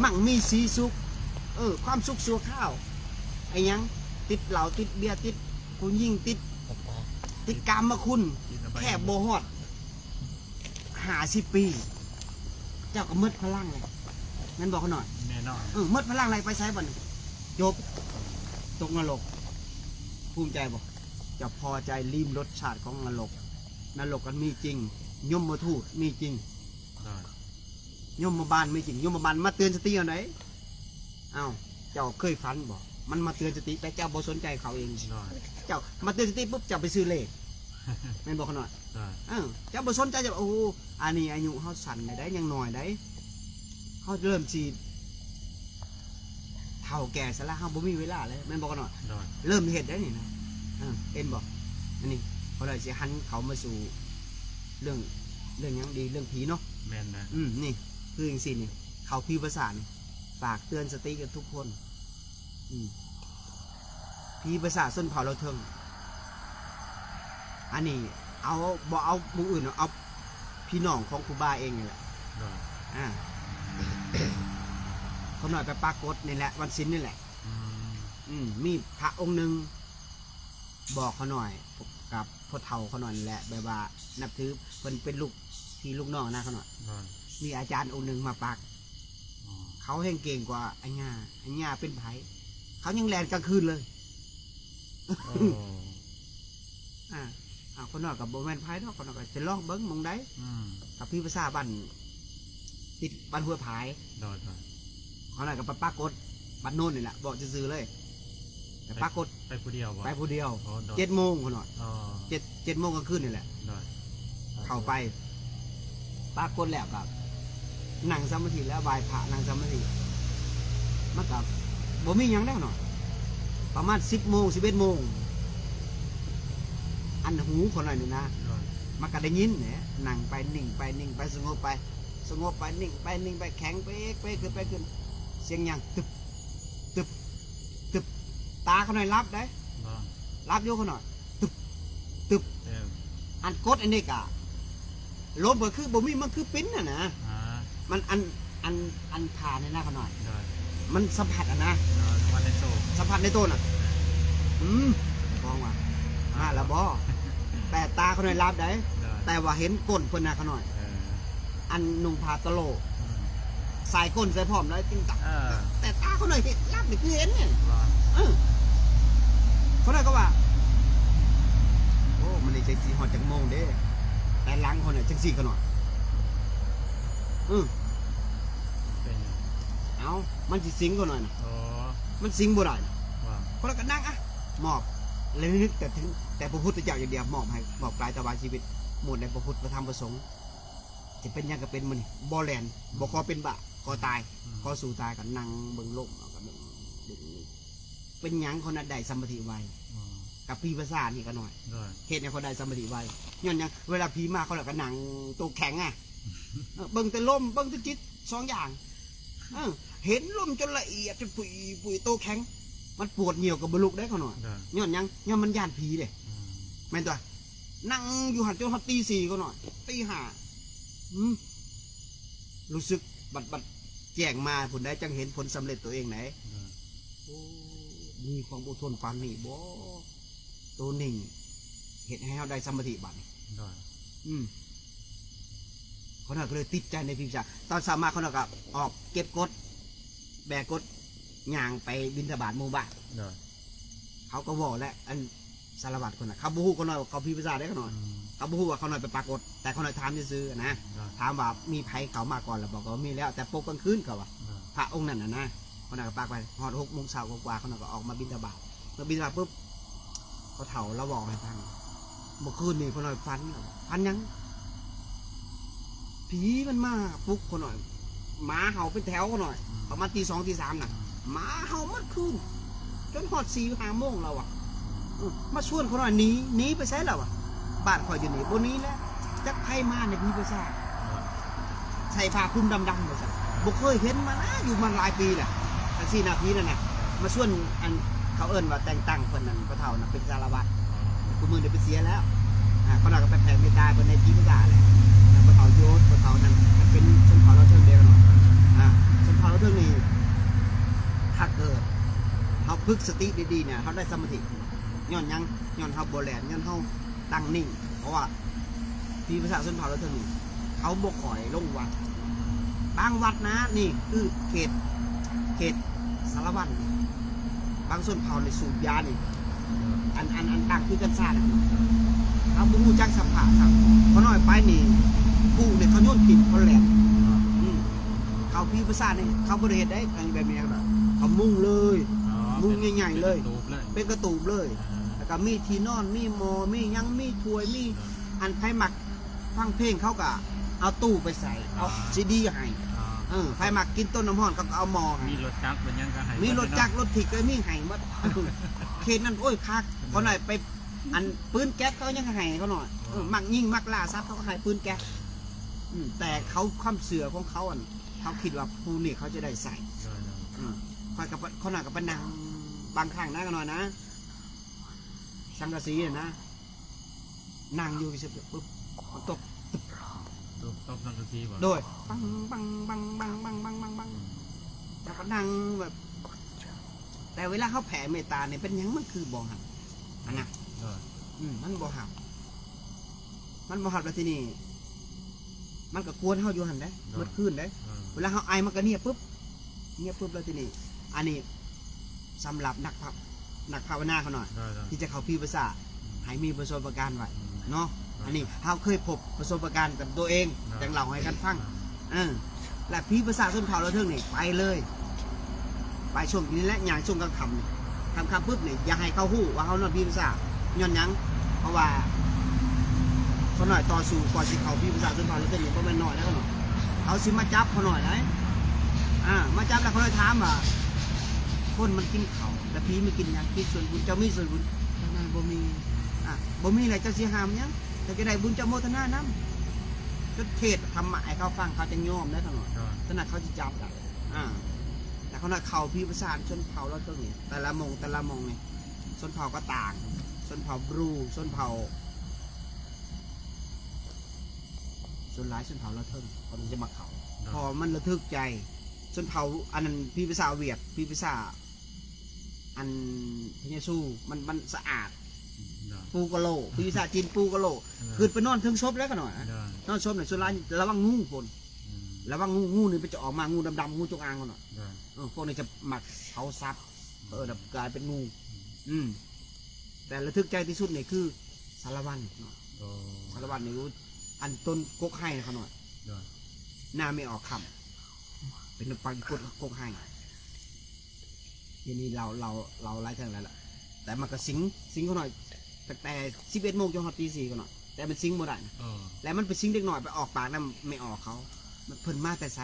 มั่งมีสีสุขความสุขสัวข้าวไอ้ยังติดเหล้าติดเบียร์ติดผู้หญิงติดกามคุณแค่โบฮอด50 ปีเจ้าก็มืดพลังเลยงั้นบอกเขาหน่อย แน่นอน มืดพลังอะไรไปใช้บ่นจบตกนรกภูมิใจบอกจะพอใจลิ้มรสชาติของนรกกันมีจริงยมมาทูตมีจริงยมมาบานมีจริงยมมาบานมาเตือนสติเอาไหนเจ้าเคยฝันบอกมันมาเตือนสติแต่เจ้าบ่สนใจเขาเองเจ้ามาเตือนสติปุ๊บเจ้าไปซื้อเลขแม่นบอกเขาหน่อยเจ้าบ่สนใจจะโอ้อันนี้อายุเขาสั่นได้ยังหน่อยได้เขาเริ่มฉีดเท่าแก่ซะแล้วเขาบ่มีเวลาเลยแม่นบอกเขาหน่อยเริ่มเห็ดได้นี่นะเอ็นบอกอันนี้เขาเลยจะหันเขามาสู่เรื่องยังดีเรื่องผีเนาะ แม่นนะนี่คืออย่างสิ่นี่เขาพิภาษาฝากเตือนสติกันทุกคนพิภาษาส้นเผาเราเทิงอันนี้เอาบ่เอาบุอื่นเอาพี่น้องของครูบาเองนี่แหละเขาหน่อยไปปรากฏนี่แหละวันศิลนี่แหละมีพระองค์หนึ่งบอกเขาหน่อยกับพ่อเฒ่าเขาหน่อยแหละแบบว่านับถือเป็นลูกพี่ลูกน้องนะเขาหน่อยมีอาจารย์องค์หนึ่งมาปักเขาแห่งเก่งกว่าไอ้ง่าเป็นไผเขายังแลนกลางคืนเลยคนนอกกับโบแมนไพ่เนาะคนนอกกับจะลองเบิ้งมองได้กับพี่ภาษาบ้านติดบ้านหัวผายเขาหน่อยกับป้ากดบ้านโน่นนี่แหละบอกจะซื้อเลยแต่ป้ากดไปผู้เดียว7 โมงคนหน่อย7 โมงกลางคืนนี่แหละเขา เข้าไปปรากฏแล้วกับนั่งสมาธิแล้วไหว้พระนั่งสมาธิมันกับบ่มีหยังแล้วหน่อยประมาณ10 โมง 11 โมงอันหูคนหน่อยหนึ่งนะมันก็ได้ยินเนี่ยนั่งไปนิ่งไปนิ่งไปสงบไปนิ่งไปนิ่งไปแข็งไปขึ้นเสียงหยังตึบตึบตึบตาเขาหน่อยรับได้รับโยเขาหน่อยตึบตึบอันกดอันนี้กะลมก็คือบ่มีมันคือปิ้นน่ะนะมันอันผ่านในหน้าเขาหน่อยมันสัมผัสอ่ะนะสัมผัสในต้นอ่ะมองว่ามาแล้วบ่แต่ตาเขาหน่อยรับได้แต่ว่าเห็นก้นเพิ่นน่ะเขาหน่อยอันนุ่งผ้าตะโลใส่ก้นใส่พร้อมแล้วติ้งตักแต่ตาเขาหน่อยเห็นรับนี่คือเห็นเนี่ยเขาหน่อยก็ว่าโอ้มันนี่ใจสีหอดจังโมงเด้แต่หลังเขาหน่อยจังสีเขาหน่อยเอามันสิสิงเขาหน่อยนะมันสิงบ่ได้เขาเลยก็นั่งอ่ะมอบเลยนึกแต่พระพุทธเจ้าอย่างเดียวมอบให้มอบกายถวายชีวิตหมดในพระพุทธพระธรรมพระสงฆ์จะเป็นยังก็เป็นมันบ่แลนบ่ขอเป็นบะขอตายขอสู่ตายกันนั่งเบิ่งโลกก็ดึงเป็นยังคนนั้นได้สมาธิไวกับพี่ภาษานี่ก็หน่อยเหตุในคนใดสมาธิไวย้อนยังเวลาผีมาเขาเลยก็นั่งตัวแข็งอ่ะเบิ่งแต่ลมเบิ่งแต่จิตสองอย่างเห็นลมจนละเอียดจนปุยโตแข็งมันปวดเหนียวกับบลุกได้เขาหน่อยย้อนยังย้อนมันย่านผีเลยแม่นตัวนั่งอยู่หันจนเขาตี 4ก็หน่อยตี 5รู้สึกบัดแจ้งมาผลได้จังเห็นผลสำเร็จตัวเองไหนมีความอดทนปานนี่บ่ตัวหนึ่งเห็นให้เขาได้สมาธิบัดเขาหน่อยก็เลยติดใจในพิมพ์จ่าตอนสามารถเขาหน่อยก็ออกเก็บกดแบกกดย่างไปบิณฑบาตหมู่บ้านเขาก็บอกแล้วอันสารวัตรคนน่ะเขาบูฮู้เขาหน่อยเขาพิมพ์ภาษาได้เขาหน่อยเขาบูฮู้ว่าเขาหน่อยไปปรากฏแต่เขาหน่อยถามซื้อนะถามว่ามีไผเขามาก่อนหรือบอกว่ามีแล้วแต่ปกกลางคืนเขาว่าพระองค์นั่นนะเขาหน่อยก็ปากไปหอด6 โมงเช้ากว่าเขาหน่อยก็ออกมาบิณฑบาตมาบิณฑบาตปุ๊บเขาเถ่าแล้วบอกให้ฟังเมื่อคืนนี่เขาหน่อยฟันยังผีมันมาปุ๊บเขาหน่อยหมาเห่าเป็นแถวเขาหน่อยประมาณตี 2 ตี 3น่ะหมาเห่าเมื่อคืนจนหอด4 5 โมงเราอ่ะมาชวนเขาหน่อยหนีไปใช้เราอ่ะบ้านคอยอยู่นี่บนนี้แล้วจักไพ่มาในพี่ภาษาใส่ผ้าคลุมดำๆเลยจ้ะบุกเคยเห็นมานะอยู่มันหลายปีแหละแต่4 นาทีนั่นแหละมาชวนอันเขาเอิ้นว่าแต่งตั้งคนนั้นก็เท่านั้นเป็นสารวัตรกูมือเดี๋ยวไปเสียแล้วเขาหน่อยก็ไปแผ่เมตตาคนในพี่ภาษาแหละก็เท่าโยศก็เท่านั้นเป็นชนเผ่าเราเท่าเดียวหน่อยชนเผ่าเราเท่านี้ถ้าเกิดเขาพึกสติดีๆเนี่ยเขาได้สมาธิย้อนยังย้อนเขาโบแลนย้อนเขาตั้งนิ่งเพราะว่าที่ภาษาชนเผ่าเราเท่านี้เขาบกข่อยลงวัดบางวัดนะนี่คือเขตสารวัตรบางชนเผ่าในสูบยานี่อันต่างคือกันซาเนี่ยเขาบูจักสัมผัสครับเขาหน่อยไปนี่ผู้เนี่ยเขาโยนผิดเขาแหลมเขาพี่ภาษาเนี่ยเขาบริเหตุได้แบบนี้แบบเขามุ่งเลยมุ่งใหญ่ๆเลยเป็นกระตูบเลยแล้วก็มีที่นอนมีหมอมียังมีถ้วยมีอันไผ่หมักฟังเพลงเขาก็เอาตู้ไปใส่เอาซีดีให้ไผ่หมักกินต้นน้ำห้อนก็เอาหมอให้มีรถจักรเป็นยังก็ให้มีรถจักรรถถิกก็มีให้หมดเขตนั้นโอ้ยคักเขาหน่อยไปอันปืนแก๊สเขายังให้เขาหน่อยมักยิงมักล่าซับเขาก็ให้ปืนแก๊สแต่เขาความเสือของเขาเขาคิดว่าผู้นี่เขาจะได้ใส่คอยกับเขาหน่อยกับปนังบางครั้งนะกันหน่อยนะสังกะสีนะนั่งอยู่เฉยๆปุ๊บตกสังกะสีบ่โดยบังแล้วก็นั่งแบบแต่เวลาเขาแผ่เมตตาเนี่ยเป็นยังมันคือบ่หักอันน่ะมันบ่หักแล้วทีนี้มันก็กวนเขาอยู่หันได้เมื่อคืนได้เวลาเขาไอมันก็เงียบปุ๊บแล้วทีนี้อันนี้สำหรับนักภาวนาเขาหน่อยที่จะเขาพี่ภาษาให้มีประสบการณ์ไว้เนาะอันนี้เขาเคยพบประสบการณ์กับตัวเองแต่เล่าให้กันฟังและพี่ภาษาส้นเขาเราเท่านี้ไปเลยไปช่วงนี้แหละอย่างช่วงกลางค่ำปุ๊บเนี่ยอย่าให้เขาหู้ว่าเขานอนพี่ภาษาย้อนยังเพราะว่า เขาหน่อยต่อสู้ก่อนสิเขาพี่ภาษาชนเผ่าแล้วก็อย่างประมาณหน่อยแล้วก็หน่อยเขาสิมาจับเขาหน่อยไหมมาจับแล้วเขาเลยถามว่าคนมันกินเขาแต่พี่ไม่กินยังกินส่วนบุญเจ้ามีส่วนบุญนั่นบ่มีบ่มีอะไรเจ้าสิหามยังแต่จะได้บุญเจ้าโมทนาน้ำก็เทศธรรมะให้เขาฟังเขาจะโยมได้ขนาดขนาดเขาจะจับแต่ขนาดเขาพี่ภาษาชนเผ่าเราตรงนี้แต่ละมงเนี่ยชนเผ่าก็ต่างชนเผ่าบรูชนเผ่าชนร้ายชนเผ่าละเทิงเขาจะมาเขาพอมันระทึกใจชนเผ่าอันนั้นพี่ภาษาเวียดพี่ภาษาอันพญาสู้มันสะอาดปูกะโลพี่ภาษาจีนปูกะโลคือไปนอนถึงซบแล้วกันหน่อยนอนซบหน่อยชนร้ายระวังงูคนระวังงูนี่ไปจะออกมางูดำๆงูจงอางกันหน่อยพวกนี้จะหมักเขาซับกลายเป็นงูแต่ระทึกใจที่สุดเนี่ยคือสารวัตรนี่รู้อันต้นกกไห้เขาหน่อยหน้าไม่ออกคำเป็นปลากดกกไห้ทีนี้เราไล่ทั้งแล้วล่ะแต่มันก็สิงเขาหน่อยแต่11 โมงจนตี 4กันหน่อยแต่มันสิงโมได้แล้วมันไปสิงเด็กหน่อยไปออกปากนั่นไม่ออกเขามันเพิ่นมาแต่ไซ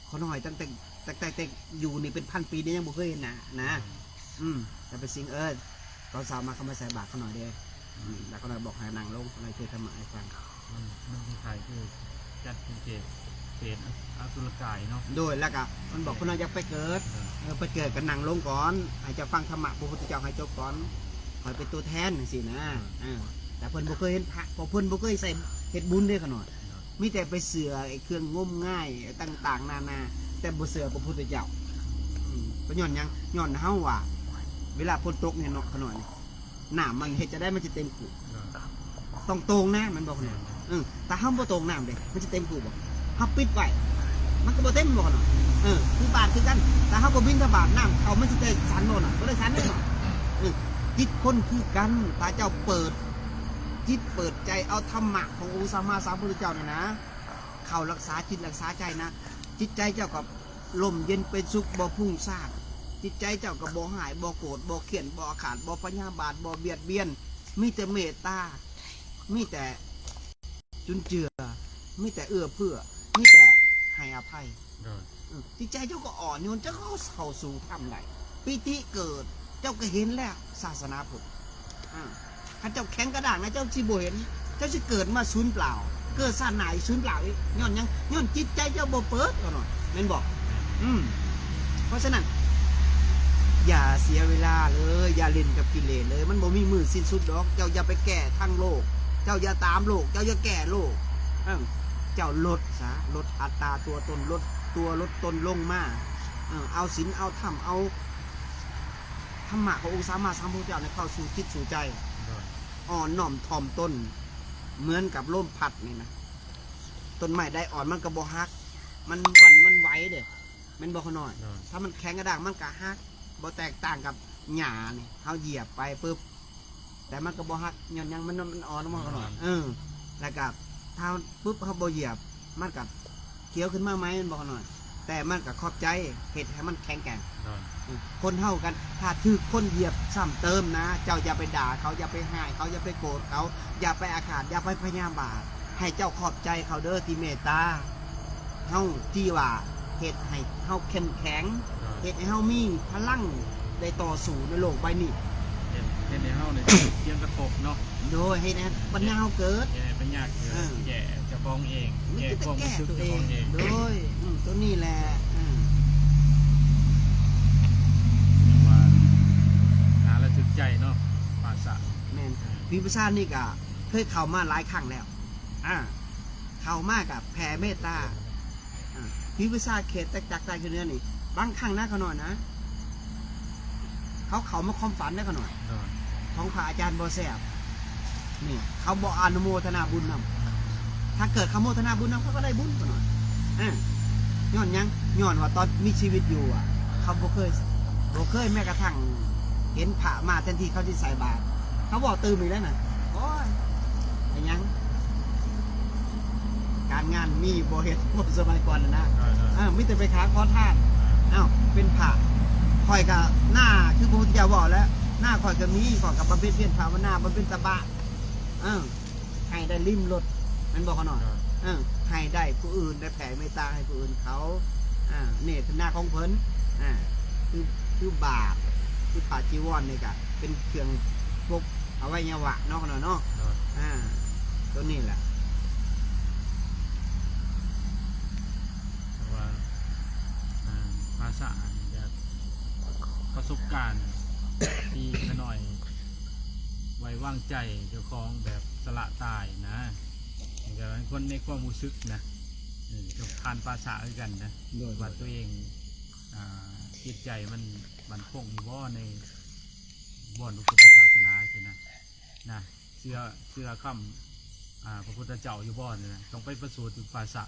เขาหน่อยตั้งแต่อยู่นี่เป็น1,000 ปีนี่ยังบ่เคยเห็นนะแต่ไปสิงตอนสาวมาเขามาใส่บาตรเขาหน่อยเด้แล้วเขาหน่อยบอกให้นางลงอะไรเทศธรรมะให้ฟังมันที่ไทยคือจัดเป็นเขตอสุรกายเนาะโดยแล้วก็มันบอกคนน่าจะไปเกิดไปเกิดกันนางลงก่อนอาจจะฟังธรรมะพระพุทธเจ้าให้จบก่อนคอยเป็นตัวแทนสินะแต่เพิ่นบ่เคยเห็นพระพอเพิ่นบ่เคยใส่เฮ็ดบุญด้วยขนาดมีแต่ไปเสือไอ้เครื่องงมง่ายต่างๆนานาแต่บ่เสือพระพุทธเจ้าก็ย้อนยังย้อนเฮาว่าเวลาฝนตกเนี่ยเนาะขนาดน้ำมันเฮ็ดจะได้มันจะเต็มกูต้องตรงนะมันบอกเนี่ยแต่ห้ามบ่ตรงน้ำเด้มันจะเต็มกูบ่เฮาปิดไว้มันก็บ่เต็มบ่ขนาดคือบาทคือกันแต่เฮาบ่บินทบาทน้ำเขามันสิได้สันบ่น่ะบ่ได้สันแน่นอนจิตคนคือกันตาเจ้าเปิดจิตเปิดใจเอาธรรมะขององค์สัมมาสัมพุทธเจ้าเนี่ยนะเข้ารักษาจิตรักษาใจนะจิตใจเจ้าก็ลมเย็นเป็นสุขบ่พุ่งซ่านจิตใจเจ้าก็บ่หายบ่โกรธบ่เขียนบ่ขาดบ่พยาบาทบ่เบียดเบียนมีแต่เมตตามีแต่จุนเจือมีแต่เอื้อเพื่อมีแต่ให้อภัยจิตใจเจ้าก็อ่อนโยนเจ้าก็เข้าสู่ธรรมได้ปิติเกิดเจ้าก็เห็นแล้วศาสนาพุทธถ้าเจ้าแข็งกระด้างนะเจ้าสิบ่เห็นเจ้าสิเกิดมาศูนย์เปล่าเกิดศาสนาศูนย์เปล่าย้อนยังย้อนจิตใจเจ้าบ่เปิดก็หน่อยแม่นบอกเพราะฉะนั้นอย่าเสียเวลาเลยอย่าเล่นกับกิเลสเลยมันบ่มีมือสิ้นสุดดอกเจ้าอย่าไปแก่ทั้งโลกเจ้าอย่าตามโลกเจ้าอย่าแก่โลกเจ้าลดซะลดอัตราตัวตนลดตนลงมาเอาศีลเอาธรรมเอาธรรมะขององค์สัมมาสัมพุทธเจ้าเข้าสู่จิตสู่ใจอ่อนน้อมถ่อมตนเหมือนกับลมพัดนี่นะต้นไม้ได้อ่อนมันก็บ่ฮักมันไหวเด้มันบ่ขน้อยถ้ามันแข็งกระด้างมันก็ฮักบ่แตกต่างกับหญ้านี่เฮาเหยียบไปปุ๊บแต่มันก็บ่ฮักย้อนยังมันอ่อนมาขน้อยแล้วก็ถ้าปุ๊บเฮาบ่เหยียบมันก็เขียวขึ้นมาไหมมันบ่ขน้อยแต่มันก็ขอบใจเฮ็ดให้มันแข็งแกร่งคนเฮากันถ้าถือคนเหยียบซ้ำเติมนะเจ้าอย่าไปด่าเขาอย่าไปหายเขาอย่าไปโกรธเขาอย่าไปอาฆาตอย่าไปพยาบาทให้เจ้าขอบใจเขาเด้อที่เมตตาเฮาที่ว่าเฮ็ดให้เฮาเข้มแข็งเฮ็ดให้เฮามีพลังได้ต่อสู้ในโลกใบนี้เฮ็ดให้เฮาเนี่ยเตรียมกระทบเนาะโดยให้นะปัญญาเฮาเกิดปัญญาเกิดแก่เจ้าของเองแก่ความรู้สึกเจ้าของเองโดยตัวนี้แหละว่าหาระทึกใจเนาะภาษาแม่นพี่ประชานี่ก็เคยเข้ามาหลายครั้งแล้วเข้ามากับแผ่เมตตาพี่ประชาเขตจากใจคือเนื้อนี่บางครั้งนะเขาหน่อยนะเขามาความฝันได้เขาหน่อยของพระอาจารย์บ่แซ่บนี่เขาบอกอนุโมทนาบุญนำถ้าเกิดเขาโมทนาบุญนำเขาก็ได้บุญเขาหน่อยย้อนยังย้อนว่าตอนมีชีวิตอยู่เขาบ่เคยแม้กระทั่งเห็นพระมาแทนที่เขาที่ใส่บาตรเขาบอกตื่นอีกแล้วน่ะโอ้ยอะไรยังการงานมีบ่เฮ็ดหมดสมัยก่อนนะมิแต่ไปค้าขอทานเป็นพระคอยกับหน้าคือพระพุทธเจ้าบอกแล้วหน้าคอยกับมีคอยกับบำเพ็ญเพียรภาวนาบำเพ็ญตบะ ให้ได้ริมรถมันบอกเขาหน่อย โดย ให้ได้ผู้อื่นได้แผ่เมตตาให้ผู้อื่นเขาเนี่ยคือหน้าของเพิ่นคือบาปคือผ้าจีวรนี่ก็เป็นเครื่องปกเอาไว้ยวะเนาะเนาะ โดย ตัวนี้แหละ เพราะว่าภาษาแบบประสบการณ์ ที่ขน่อยไว้วางใจเจ้าของแบบสละตายนะแต่ว่าคนในความรู้สึกนะจบผ่านภาษาด้วยกันนะ โดย ว่าตัวเองจิตใจมันคงอยู่บ่ในบ่อนพระพุทธศาสนาใช่นะเชื่อคำพระพุทธเจ้าอยู่บ่อนนะต้องไปประสูติภาษา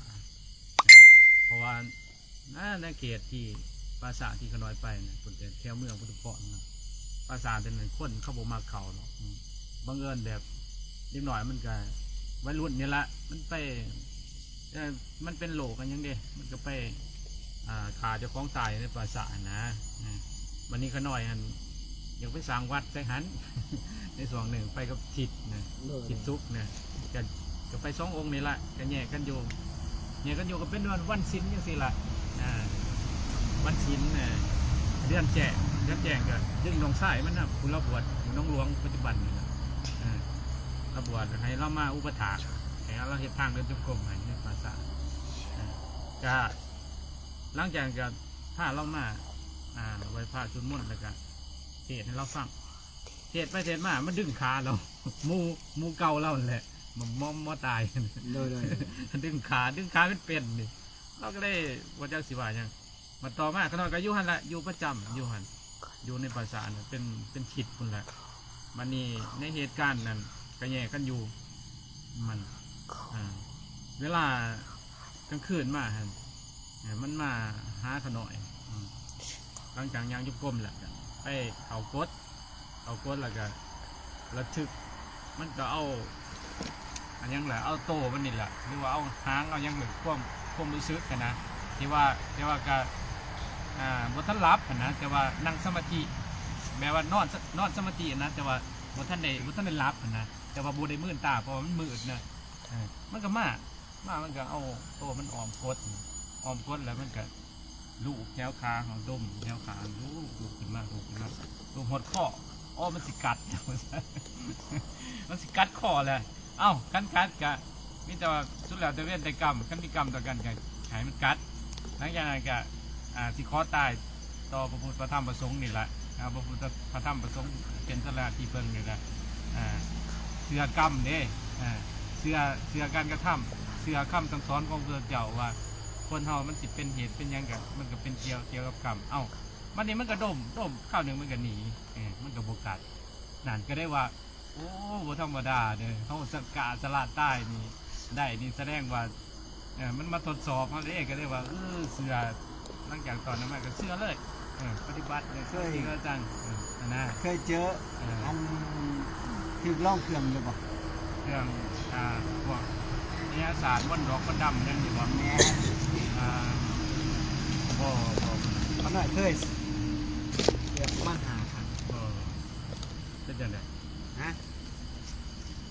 เพราะว่าในเขตที่ภาษาที่ขน้อยไปนะคนแต่แถวเมืองพุทธพรนะภาษาเป็นเหมือนคนเขาบอกมาเขาเนาะบังเอิญแบบนิดหน่อยมันก็วัยรุ่นนี่ละมันไปมันเป็นโหลกันยังเด้มันก็ไปขาเจ้าของตายในภาษานะวันนี้ขน้อยอันอยากไปสร้างวัดใส่หัน ในส่วนหนึ่งไปกับทิศนะทิศซุกนะก็ไป2 องค์นี่ละก็แยกกันอยู่ก็เป็นวันศีลอย่างสิละวันศีลเดือนแจ้งก็ยึดน้องชายมันนะคุณเราบวชน้องหลวงปัจจุบันนี่นะเราบวชให้เรามาอุปถากให้เราเห็นทางเดินจงกรมให้ในภาษาก็หลังจากก็ถ้าเรามาไหว้พระจุนมุ่นแล้วก็เทศให้เราฟังเทศไปเทศมามันดึงขาเรา มูเก่าเราแหละมันมอตาย โดย ดึงขาเป็นนี่เราก็ได้วัดจักสิว่าอย่างมาต่อมาขนอยก็อยู่หันละอยู่ประจำอยู่หันอยู่ในภาษาเป็นขิดคนละมันนี่ในเหตุการณ์นั้นก็แย่กันอยู่มันเวลากลางคืนมาหันมันมาหาขนอยหลังจากยางยุบกลมแหละไปเอากดแล้วก็ระทึกมันก็เอาอันยังแหละเอาโตมันนี่แหละหรือว่าเอาหางเอายังเหมือนความรู้สึกกันนะที่ว่าก็บทท่านรับนะแต่ว่านั่งสมาธิแม้ว่านอนสมาธินะแต่ว่าบทท่านได้รับนะแต่ว่าบูได้มื่นตาเพราะมันมืดนะมันก็มันก็เอาโตมันออมกดแล้วมันก็ลูกแถวขาของดมแถวขาลูกขึ้นมาลูกหดข้อมันสิกัด มันสิกัดคอเลยกันกะมีแต่ว่าสุดแล้วแต่เว้นแต่กรรมกันมีกรรมต่อกันกันหายมันกัดหลังจากนั้นก็สิขอตายต่อพระพุทธพระธรรมพระสงฆ์นี่แหละพระพุทธพระธรรมพระสงฆ์เป็นสลาที่เพิ่งนี่แหละเชื่อกรรมเด้เชื่อการกระทำเชื่อคำสั่งสอนของพระเจ้าว่าคนเฮามันสิเป็นเหตุเป็นยังไงมันก็เป็นเกี่ยวกับกรรมมันนี่มันก็ดมข้าวหนึ่งมันก็หนีมันก็บกัดนั่นก็ได้ว่าโอ้บ่ธรรมดาเด้อเขาสลาดใต้นี่ได้นี่แสดงว่ามันมาทดสอบเขาเลยก็ได้ว่าเสือหลังจากตอนนั้นมาก็เสือเลยปฏิบัติเลยเชื่อจริงอาจารย์นะ เคยเจออันที่ล่องเครื่องอยู่บ่ เครื่องพวกนี้สารวันดอกวันดำนั่นอยู่บ่ แม่ บ่ เขาหน่อยเคยเดี๋ยวมาหาครับ เป็นยังไง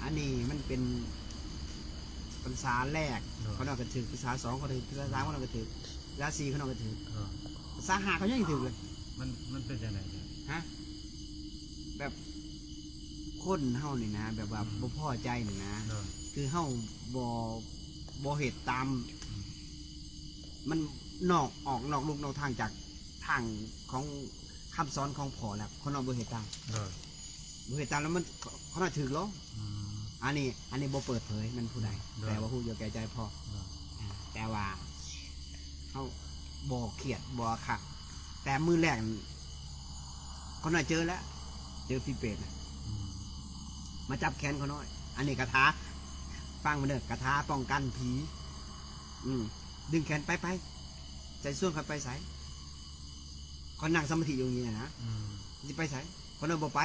อันนี้มันเป็นภาษาแรกเขาหน่อยก็ถือภาษา2เขาถือภาษา3เขาหน่อยก็ถือภาษา4เขาหน่อยก็ถือภาษา5เขายังถือเลย มันเป็นยังไง แบบคนเฮานี่นะแบบว่าบ่พอใจนี่นะคือเฮาบ่เหตุตามมันนอกลูกนอกทางจากทางของคำสอนของพ่อแล้วคนเราบ่เหตุตามแล้วมันเขาน่าถือล้ออันนี้บ่เปิดเผยมันผู้ใดแต่ว่าผู้อยู่แก่ใจพ่อแต่ว่าเขาบ่เขียดบ่ขัดแต่มือแรกเขาน่าเจอแล้วเจอพี่เป็ดมาจับแขนเขาน้อยอันนี้กระทาฟังมาเด้อกระทาป้องกันผีดึงแขนไปใจส่วนเขาไปใส่เขานั่งสมาธิอยู่อย่างนี้นะจะไปใส่คนนั้นบอกไป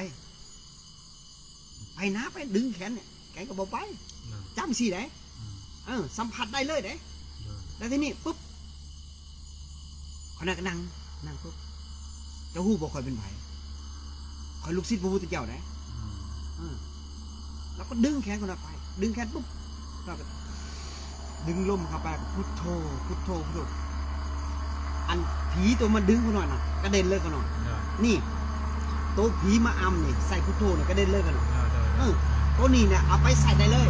นะไปดึงแขนเนี่ยแขนก็บอกไปจำสิได้สัมผัสได้เลยได้แล้วทีนี้ปุ๊บคนนั้นก็นั่งปุ๊บเจ้าหู้บอกคอยเป็นไผ่คอยลูกศิษย์พระพุทธเจ้าได้ แล้วก็ดึงแขนคนออกไปดึงแขนปุ๊บเราก็ดึงลมเข้าไปพุทโธพุทโธพุทโธอันผีตัวมันดึงเขาหน่อยน่ะกระเด็นเลยเขาหน่อยนี่ตัวผีมาอำนี่ใส่พุทโธเนี่ยกระเด็นเลยเขาหน่อยตัวนี้เนี่ยเอาไปใส่ได้เลย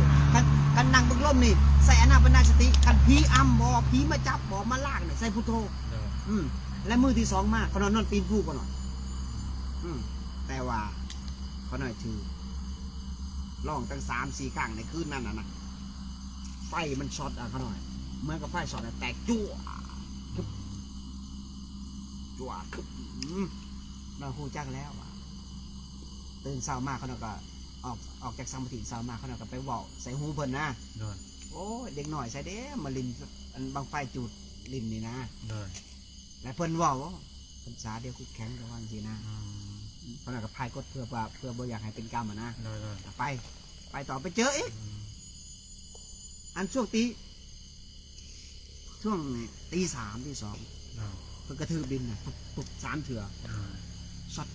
กันนั่งบึงลมนี่ใส่อนาปนาสติกันผีอำบ่ผีมาจับบ่มาลากเนี่ยใส่พุทโธและมือที่สองมาเขานอนปีนผู้เขาหน่อยแต่ว่าเขาหน่อยถือล่องตั้ง3-4 ครั้งในคืนนั้นนะไฟมันช็อตเขาหน่อยเหมือนกับไฟช็อตแตกจั่วจั่วคือเราหูจักแล้วตื่นเช้ามากเขาหน่อยก็ออกจากสมาธิเช้ามากเขาหน่อยก็ไปเว้าใส่หูเพิ่นนะโอ้เด็กหน่อยใส่เด้มาลินอันบางไฟจุดลินนี่นะและเพิ่นเว้าภาษาเดียวคุกแข็งกับวันสินะเขาหน่อยก็พายกดเพื่อบ่อยากให้เป็นกรรมนะไปต่อไปเจออีกอันช่วงตี3 ตี 2เพิ่นกระทืบดินนะปุ๊บ3 เถื่อช็อต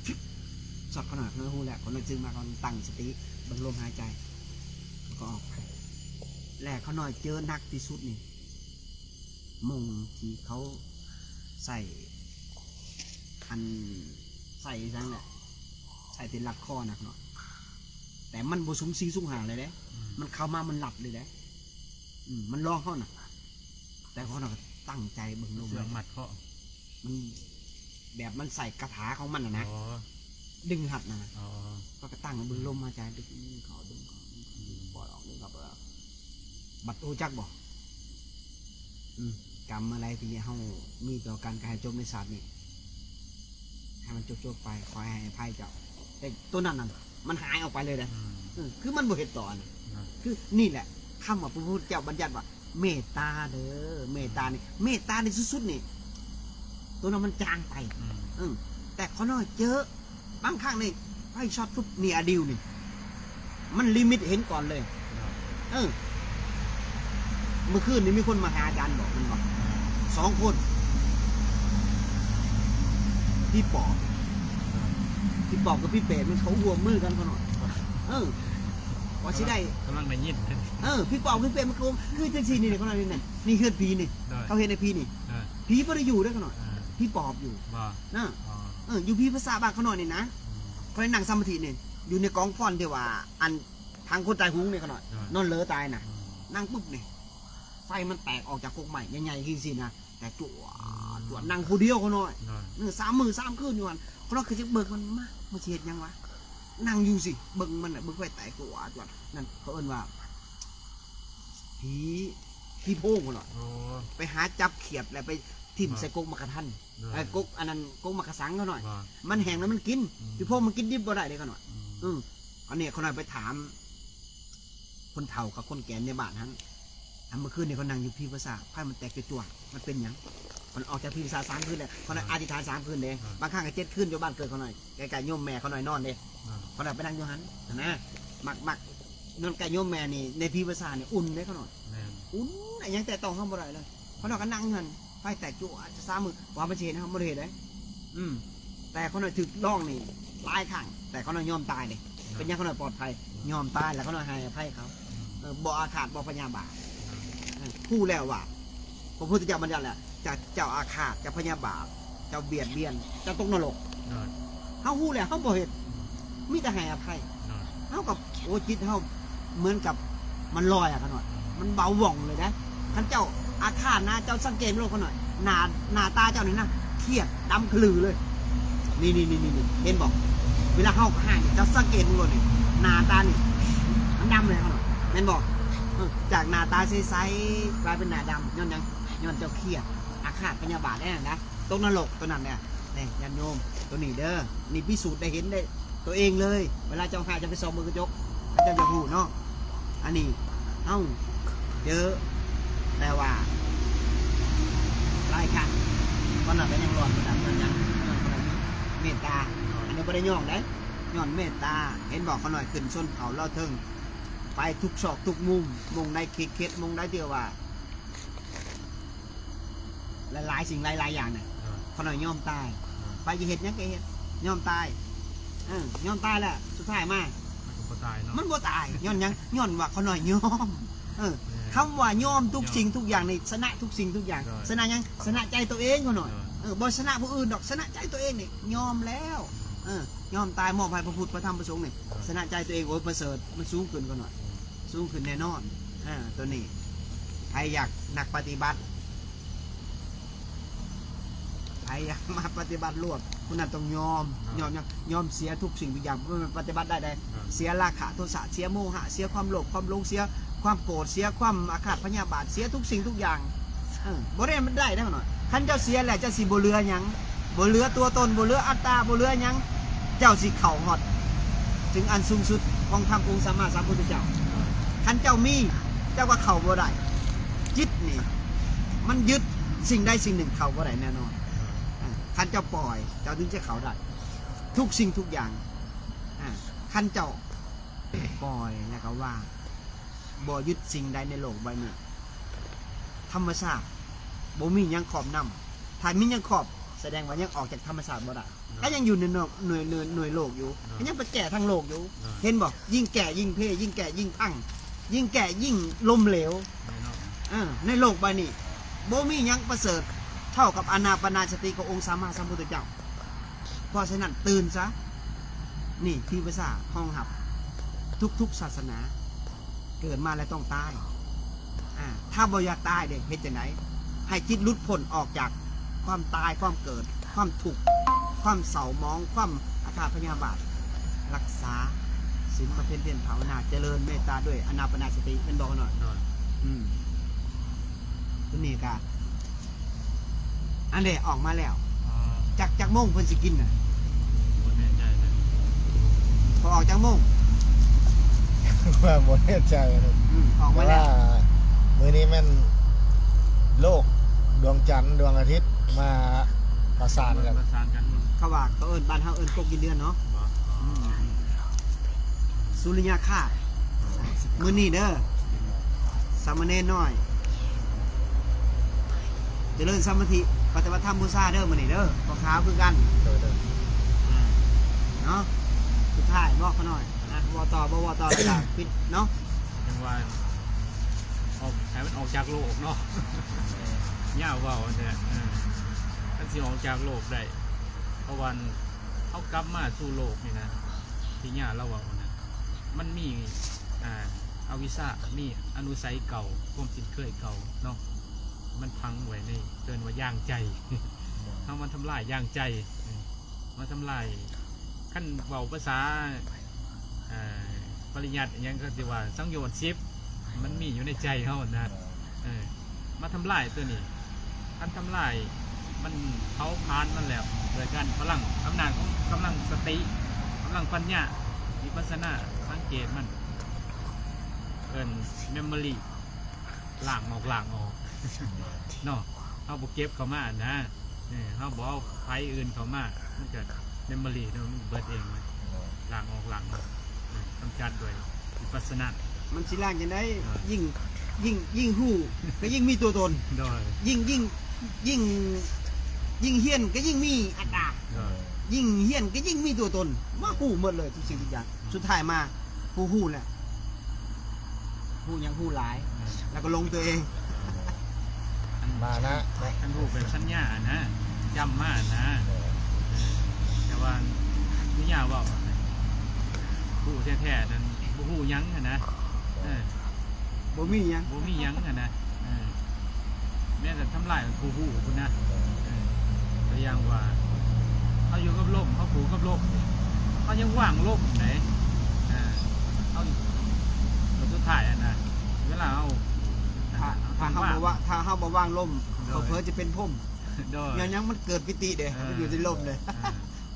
ช็อตขนาดเนื้อหูแหละคนนึกจึงมาก่อนตั้งสติบังลมหายใจก็ออกไปแหละเขาหน่อยเจอนักที่สุดนี่มงที่เขาใส่อันใส่ทั้งแหละใส่ติดหลักคอหนักหน่อยแต่มันบสูงสูงหาเลยเด้มันเข้ามามันหลับเลยเด้มันร้องเขาหนักแต่เขาหน่อยตั้งใจบังลม เสืองหมัดเขามันแบบมันใส่คาถาของมันนะดึงหัดนะก็กระตั้งบึงลมมาใจดึงเขาดึงปล่อยออกดึงกลับบัดโอจักบอกกรรมอะไรที่เขามีต่อการกระหายจมในศาสตร์นี่ให้มันจบไปคอยให้ภัยเจ้าแต่ตัวนั้นมันหายออกไปเลยนะคือมันบ่เหตุต่อนะคือนี่แหละคำว่าพระพุทธเจ้าบัญญัติว่าเมตตาเด้อเมตตานี่เมตตาในสุดๆนี่ตัวนั้นมันจางไปแต่เขาน้อยเจอบางครั้งนี่ไฟช็อตปุ๊บนี่อดิวนี่มันลิมิตเห็นก่อนเลยเมื่อคืนนี้มีคนมาหาอาจารย์บอกมันว่า2 คนพี่ปอบกับพี่เปรตมันเขาหัวมือกันเขาหน่อยว่าสิได้กำลังได้ยินพี่ปอบพี่เปรตมันคือจังซี่นี่เขาหน่อยนี่เฮือนผีนี่เขาเห็นในผีนี่ผีบ่ได้อยู่ด้วยเขาหน่อยพี่ปอบอยู่นะอยู่พี่ภาษาบางเขาหน่อยนี่นะเขาได้นั่งสมาธินี่อยู่ในกองฟ้อนเดียวว่าอันทางคนตายหุ้งนี่เขาหน่อยนอนเลอะตายน่ะนั่งปุ๊บนี่ไฟมันแตกออกจากกกใหม่ใหญ่ๆขึ้นสินะแต่จั่วนั่งผู้เดียวเขาหน่อย3 มื้อ 3 คืนอยู่วันเขาเราคือจะเบิกมันมาเฉียดยังวะนั่งอยู่สิเบิกมันเบิกไฟแตกจั่วนั่นเขาเอิ้นว่าผีโพงเขาหน่อยไปหาจับเขียดแล้วไปทิ่มใส่กกมะขะทันกกอันนั้นกกมะขะสังเขาหน่อยมันแห้งแล้วมันกินผีโพงมันกินดิบบ่ได้เลยเขาหน่อยอันนี้เขาหน่อยไปถามคนเฒ่ากับคนแก่ในบ้านทั้งเมื่อคืนเนี่ยเขานั่งอยู่พี่ภาษาไพ่มันแตกจั่วมันเป็นอย่างมันออกจากพี่ภาษา3 คืนเลยเขาหน่อยอธิษฐาน3 คืนเลยบางครั้งก็7 คืนอยู่บ้านเกิดเขาหน่อยไก่โยมแม่เขาหน่อยนอนเลยเขาหน่อยไปนั่งอยู่หันนะมักนอนไก่โยมแม่นี่ในพี่ภาษาเนี่ยอุ่นเลยเขาหน่อยอุ่นยังแต่ต้องห้ามบ่ได้เลยเขาหน่อยก็นั่งหันไฟแตกจั่วจะ3 มื้อว่าประเทศนะครับบ่ได้เห็นเลยแต่เขาหน่อยถึกล่องนี่หลายครั้งแต่เขาหน่อยยอมตายเลยเป็นยังเขาหน่อยปลอดภัยยอมตายแล้วเขาหน่อยให้อภัยเขาบ่อาฆาตบ่พยาบาทผู้แล้วว่าพระพุทธเจ้าบัญญัติแหละจะเจ้าอาฆาตจะพยาบาทเจ้าเบียดเบียนเจ้าตกนรกเขาหู้แล้วเขาบ่เห็นมิแต่ให้อภัยเขากับโอ้จิตเขาเหมือนกับมันลอยกันหน่อยมันเบาหว่องเลยนะท่านเจ้าอาฆาตนะเจ้าสังเกตโลกเขาหน่อยหน้าตาเจ้านี่นะเครียดดำขลือเลยนี่เห็นบอกเวลาเขาให้เจ้าสังเกตมึงเลยนี่หน้าตานี่มันดำเลยเขาหน่อยเห็นบอกจากหน้าตาใสๆกลายเป็นหน้าดำย้อนเจ้าเครียดอาฆาตพยาบาทแน่นะตกนรกตัวนั้นเนี่ยนี่ยันโยมตัวนี้เด้อนี่พิสูจน์ได้เห็นได้ตัวเองเลยเวลาเจ้าหาจะไปส่องมือกระจกเจ้าจะหูเนาะอันนี้เจอแต่ว่าหลายครั้งก็น่าเป็นยังร้อนประดับนั่นยังเมตตาอันนี้ไม่ได้ย่องได้ย้อนเมตตาเห็นบอกเขาหน่อยขึ้นส้นเขาเล่าเทิงไปทุกซอกทุกมุมมงได้เค็ดมงได้เดียวว่าหลายสิ่งหลายอย่างเนี่ยเขาหน่อยย่อมตายไปจะเห็นยังไงเห็นย่อมตายย่อมตายแหละสุดท้ายมา บ่ตายเนาะ มันบ่ตายย้อนหยังย้อนว่าเขาหน่อยยอมคำว่ายอมทุกสิ่งทุกอย่างนี่ชนะทุกสิ่งทุกอย่างชนะหยังชนะใจตัวเองเขาหน่อยบ่ชนะผู้อื่นดอกชนะใจตัวเองนี่ยอมแล้วยอมตายมอบให้พระพุทธพระธรรมพระสงฆ์นี่ชนะใจตัวเองโอ้ยประเสริฐมันสูงขึ้นก็หน่อยสูงขึ้นแน่นอนตัวนี้ใครอยากนักปฏิบัติใครอยากมาปฏิบัติรวดคุณน่ะต้องยอมเสียทุกสิ่งทุกอย่างเพื่อปฏิบัติได้เสียราคะโทสะเสียโมหะเสียความโลภความหลงเสียความโกรธเสียความอาฆาตพยาบาทเสียทุกสิ่งทุกอย่างบ่ได้มันได้หน่อยคันเจ้าเสียแหละเจ้าสิบ่เหลือหยังบ่เหลือตัวตนบ่เหลืออัตตาบ่เหลือหยังเจ้าสิเข้าฮอดถึงอันสูงสุดของธรรมองค์สัมมาสัมพุทธเจ้าคันเจ้ามีเจ้าก็เข้าบ่ได้จิตนี่มันยึดสิ่งใดสิ่งหนึ่งเข้าบ่ได้แน่นอนคันเจ้าปล่อยเจ้าถึงจะเข้าได้ทุกสิ่งทุกอย่างคันเจ้าปล่อยแล้วก็ว่าบ่ยึดสิ่งใดในโลกใบนี้ธรรมชาติบ่มีหยังขอบนำถ้ามีหยังขอบแสดงว่ายังออกจากธรรมชาติบ่ได้ก็ยังอยู่ในหน่วยโลกอยู่ก็ยังไปแก่ทางโลกอยู่เห็นบ่ยิ่งแก่ยิ่งเพ่ยิ่งแก่ยิ่งพังยิ่งแก่ยิ่งล้มเหลวในโลกใบนี้บ่มีหยังประเสริฐเท่ากับอานาปานสติขององค์สัมมาสัมพุทธเจ้าเพราะฉะนั้นตื่นซะนี่ที่ภาษาห้องหับทุกศาสนาเกิดมาแล้วต้องตายถ้าบ่อยากตายเด็กเฮ็ดจังไดให้จิตหลุดพ้นออกจากความตายความเกิดความทุกข์ความเศร้าหมองความอาฆาตพยาบาทรักษาศีลประเพ็ญภาวนาเจริญเมตตาด้วยอานาปานสติเป็นบอกหน่อยตัวนี้ก็อันเดออกมาแล้วจากโมงเพิ่นสิกินน่ะ บ่แน่ใจนะ พอออกจากโมง ว่าบ่แน่ใจนะ ออก เพ มา ราะ แล้ ว่าว มื้อนี้แม่นโลกดวงจันทร์ดวงอาทิตย์มาประสานกัน ประสานกัน เขาว่าเขาเอิ้นบ้านเฮาเอิ้นกบกินเดือนเนาะ บ่ สุริยคาตมื้อนี้เด้อสามเณรน้อยเจริญสมาธิปฏิบัติธรรมบูชาเด้อมื้อนี้เด้อพอขาวคือกันเนาะสุดท้ายบอกเขาหน่อยนะวต่อบ่วต่อแล้วก็ปิดเนาะ จังว่าออกให้มันออกจากโลกเนาะยาวเว้าเนี่ยมันสิออกจากโลกได้เพราะวันเขากลับมาสู่โลกนี่นะที่ย่าเราเว้านะมันมีอวิชชามีอนุสัยเก่าความสินเคยเก่าเนาะมันพังไว้ในเกินว่าย่างใจถ้ามันทำลายย่างใจมันทำลายขั้นเบาภาษาปริญญาอย่างก็จะว่าสังโยชน์ชิปมันมีอยู่ในใจเขานะมาทำลายตัวนี้ท่านทำลายมันเขาพานมันแล้วโดยการพลังอำนาจของกำลังสติกำลังปัญญาวิปัสสนาสังเกตมันเกินเมมโมรีหลั่งออกเนาะเขาบอกเก็บเขามานะเขาบอกเอาไฟอื่นเขามามันเกิดเมมโมรีมันเบิดเองเลยหลั่งออกต้องจัดด้วยวิปัสสนา มันสิล่างจังได๋ยิ่งฮู้ก็ยิ่งมีตัวตน โดย ยิ่งเฮียนก็ยิ่งมีอัตตา ยิ่งเฮียนก็ยิ่งมีตัวตนมาฮู้หมดเลยทุกสิ่งทุกอย่างสุดท้ายมาผู้ฮู้แหละฮู้ยังฮู้หลาย แล้วก็ลงตัวเอง มานะ ท่านผู้เป็นสัญญานะจำมานะแต่ว่านิยาว่าผู้แท้ๆนั้นผู้ยั้งนะ บ่มีหยัง บ่มียั้งนะแม้แต่ทำลายผู้คุณนะตัวอย่างว่าเขาอยู่กับลมเขาผูกกับลมเขายังว่างลมไหนเขาสุดท้ายนะเวลาเอา ถ้าเฮาบ่ว่าถ้าเฮาบ่ว่างลมเขาเพิ่นจะเป็นพรม โดย อย่างยังมันเกิดปิติเด้มันอยู่ในลมเลย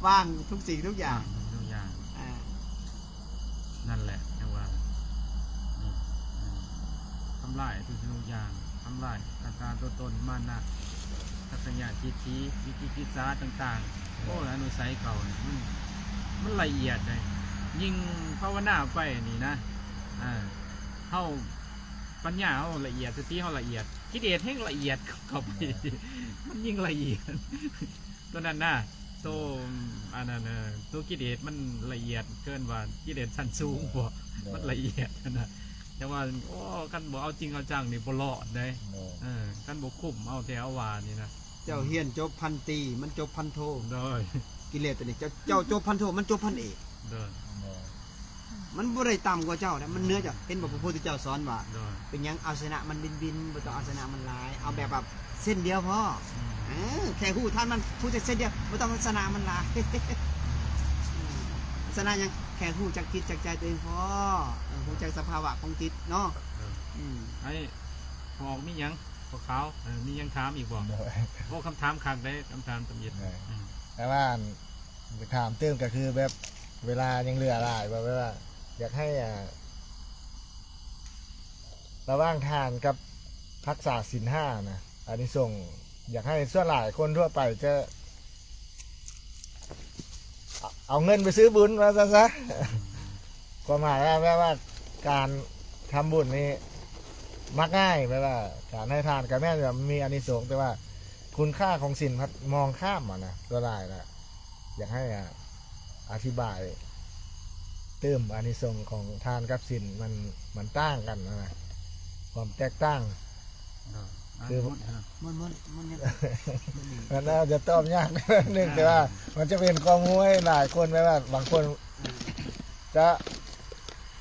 ว่างทุกสิ่งทุกอย่าง ทุกอย่างนั่นแหละจังว่าทำลายทุกอย่างทำลายการตัวตนมานะทัศนคติวิธีคิดศาสตร์ต่างๆโอ้อนุสัยเก่ามันละเอียดเลยยิ่งภาวนาไปนี่นะเข้าปัญญาเขาละเอียดสติเขาละเอียดคิดเอ็ดให้ละเอียดเข้าไปมันยิ่งละเอียดตัวนั้นนะ โตอันนั้นตัวกิเลสมันละเอียดเกินว่ากิเลสชั้นสูงบ่มันละเอียดนะแต่ว่าโอ้กันบ่เอาจริงเอาจังนี่บ่รอดเด้กันบ่คุ้มเอาแต่เอาว่านี่นะ เจ้าเฮียนจบพันตรีมันจบพันโท โดย กิเลสตัวนี้เจ้าจบพันโทมันจบพันเอก โดย มันบ่ได้ต่ำกว่าเจ้านะมันเหนื้อจากเห็นบอกพระพุทธเจ้าสอนว่า โดย เป็นหยังเอาชนะมันบินบ่ต้องเอาชนะมันหลายเอาแบบเส้นเดียวพอแค่หูท่านมันพูดแต่เส้นเดียวบ่ต้องเอาชนะมันหลาย ชนะยังแค่หูจักจิตจักใจตัวเองพอหูจักสภาวะของจิตเนาะ ไอ้พอมีหยังพวกเขามีหยังถามอีกบ่โอ้คำถามคักได้คำถามตำเย็ด แต่ว่าถามเติมก็คือแบบเวลายังเหลือหลายแบบว่าอยากให้ระว่างทานกับรักษาศีลห้านะอันนี้ส่งอยากให้ส่วนหลายคนทั่วไปจะเอาเงินไปซื้อบุญมาซะความหมายว่าการทำบุญนี่มักง่ายแปลว่าการให้ทานกับแม่จะมีอานิสงส์แต่ว่าคุณค่าของศีลพัดมองข้ามนะตัวหลายนะอยากให้อธิบายเติมอานิสงส์ของทานกับศีลมันต่างกันนะความแตกต่าง คือ มันยัง มันน่าจะตอบยากหนึ่งแต่ว่ามันจะเป็นความรู้ให้หลายคนไหมว่าบางคนจะ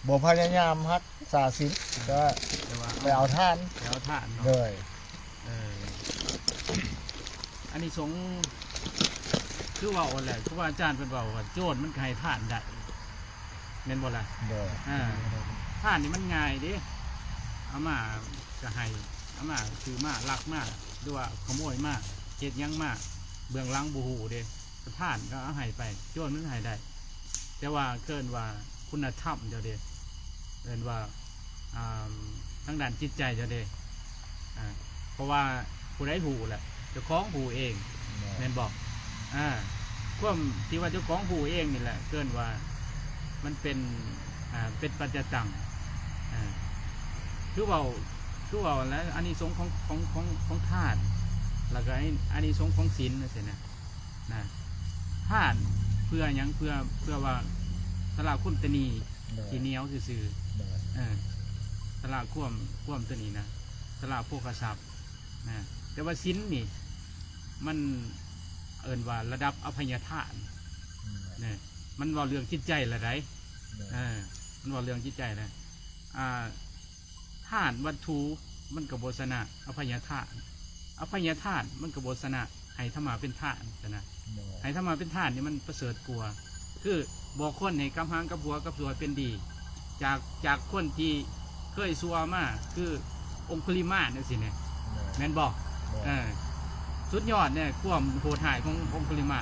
บ่พยายามรักษาศีลแต่ว่าไปเอาท่าน ไปเอาท่านเนาะ เลย อันนี้สงคือว่าอะไรคือว่าอาจารย์เป็นว่าโจรมันใครท่านได้เม่นบ่ล่ะ เลย ท่านนี่มันง่ายดิเอามาจะให้เอามาคือมาลักมาหรือว่าขโมยมาเฮ็ดยังมาเบื้องหลังบูหูเด้ท่านก็เอาให้ไปโจรมันให้ได้แต่ว่าเกินว่าคุณธรรมเจ้าเด้เกินว่าทั้งด้านจิตใจเจ้าเด้เพราะว่าผู้ใดหูแหละเจ้าของหูเองแม่นบอกความที่ว่าเจ้าของหูเองนี่แหละเกินว่ามันเป็นปัจจตังคือว่าแล้วอันนี้สงของทานแล้วก็อันนี้สงของศีลนั่นสินะทานเพื่อยังเพื่อว่าสละคุ้มตนีที่เหนียวซื่อสละควมตนีนะสละพวกกระสับแต่ว่าศีลนี่มันเอิ้นว่าระดับอภัยทานเนี่ยมันว่าเรื่องจิตใจละไรมันว่าเรื่องจิตใจนะทานวัตถุมันกบฏนะอภัยทานมันกบฏนะให้ธรรมาเป็นทานนะให้ธรรมาเป็นทานนี่มันประเสริฐกลัวคือบอกคนให้กำหังกับหัวกับสัวเป็นดีจากคนที่เคยสัวมาคือองคุลิมาเนี่ยสิเนี่ยแม่นบอกสุดยอดเนี่ยความโหดหายขององคุลิมา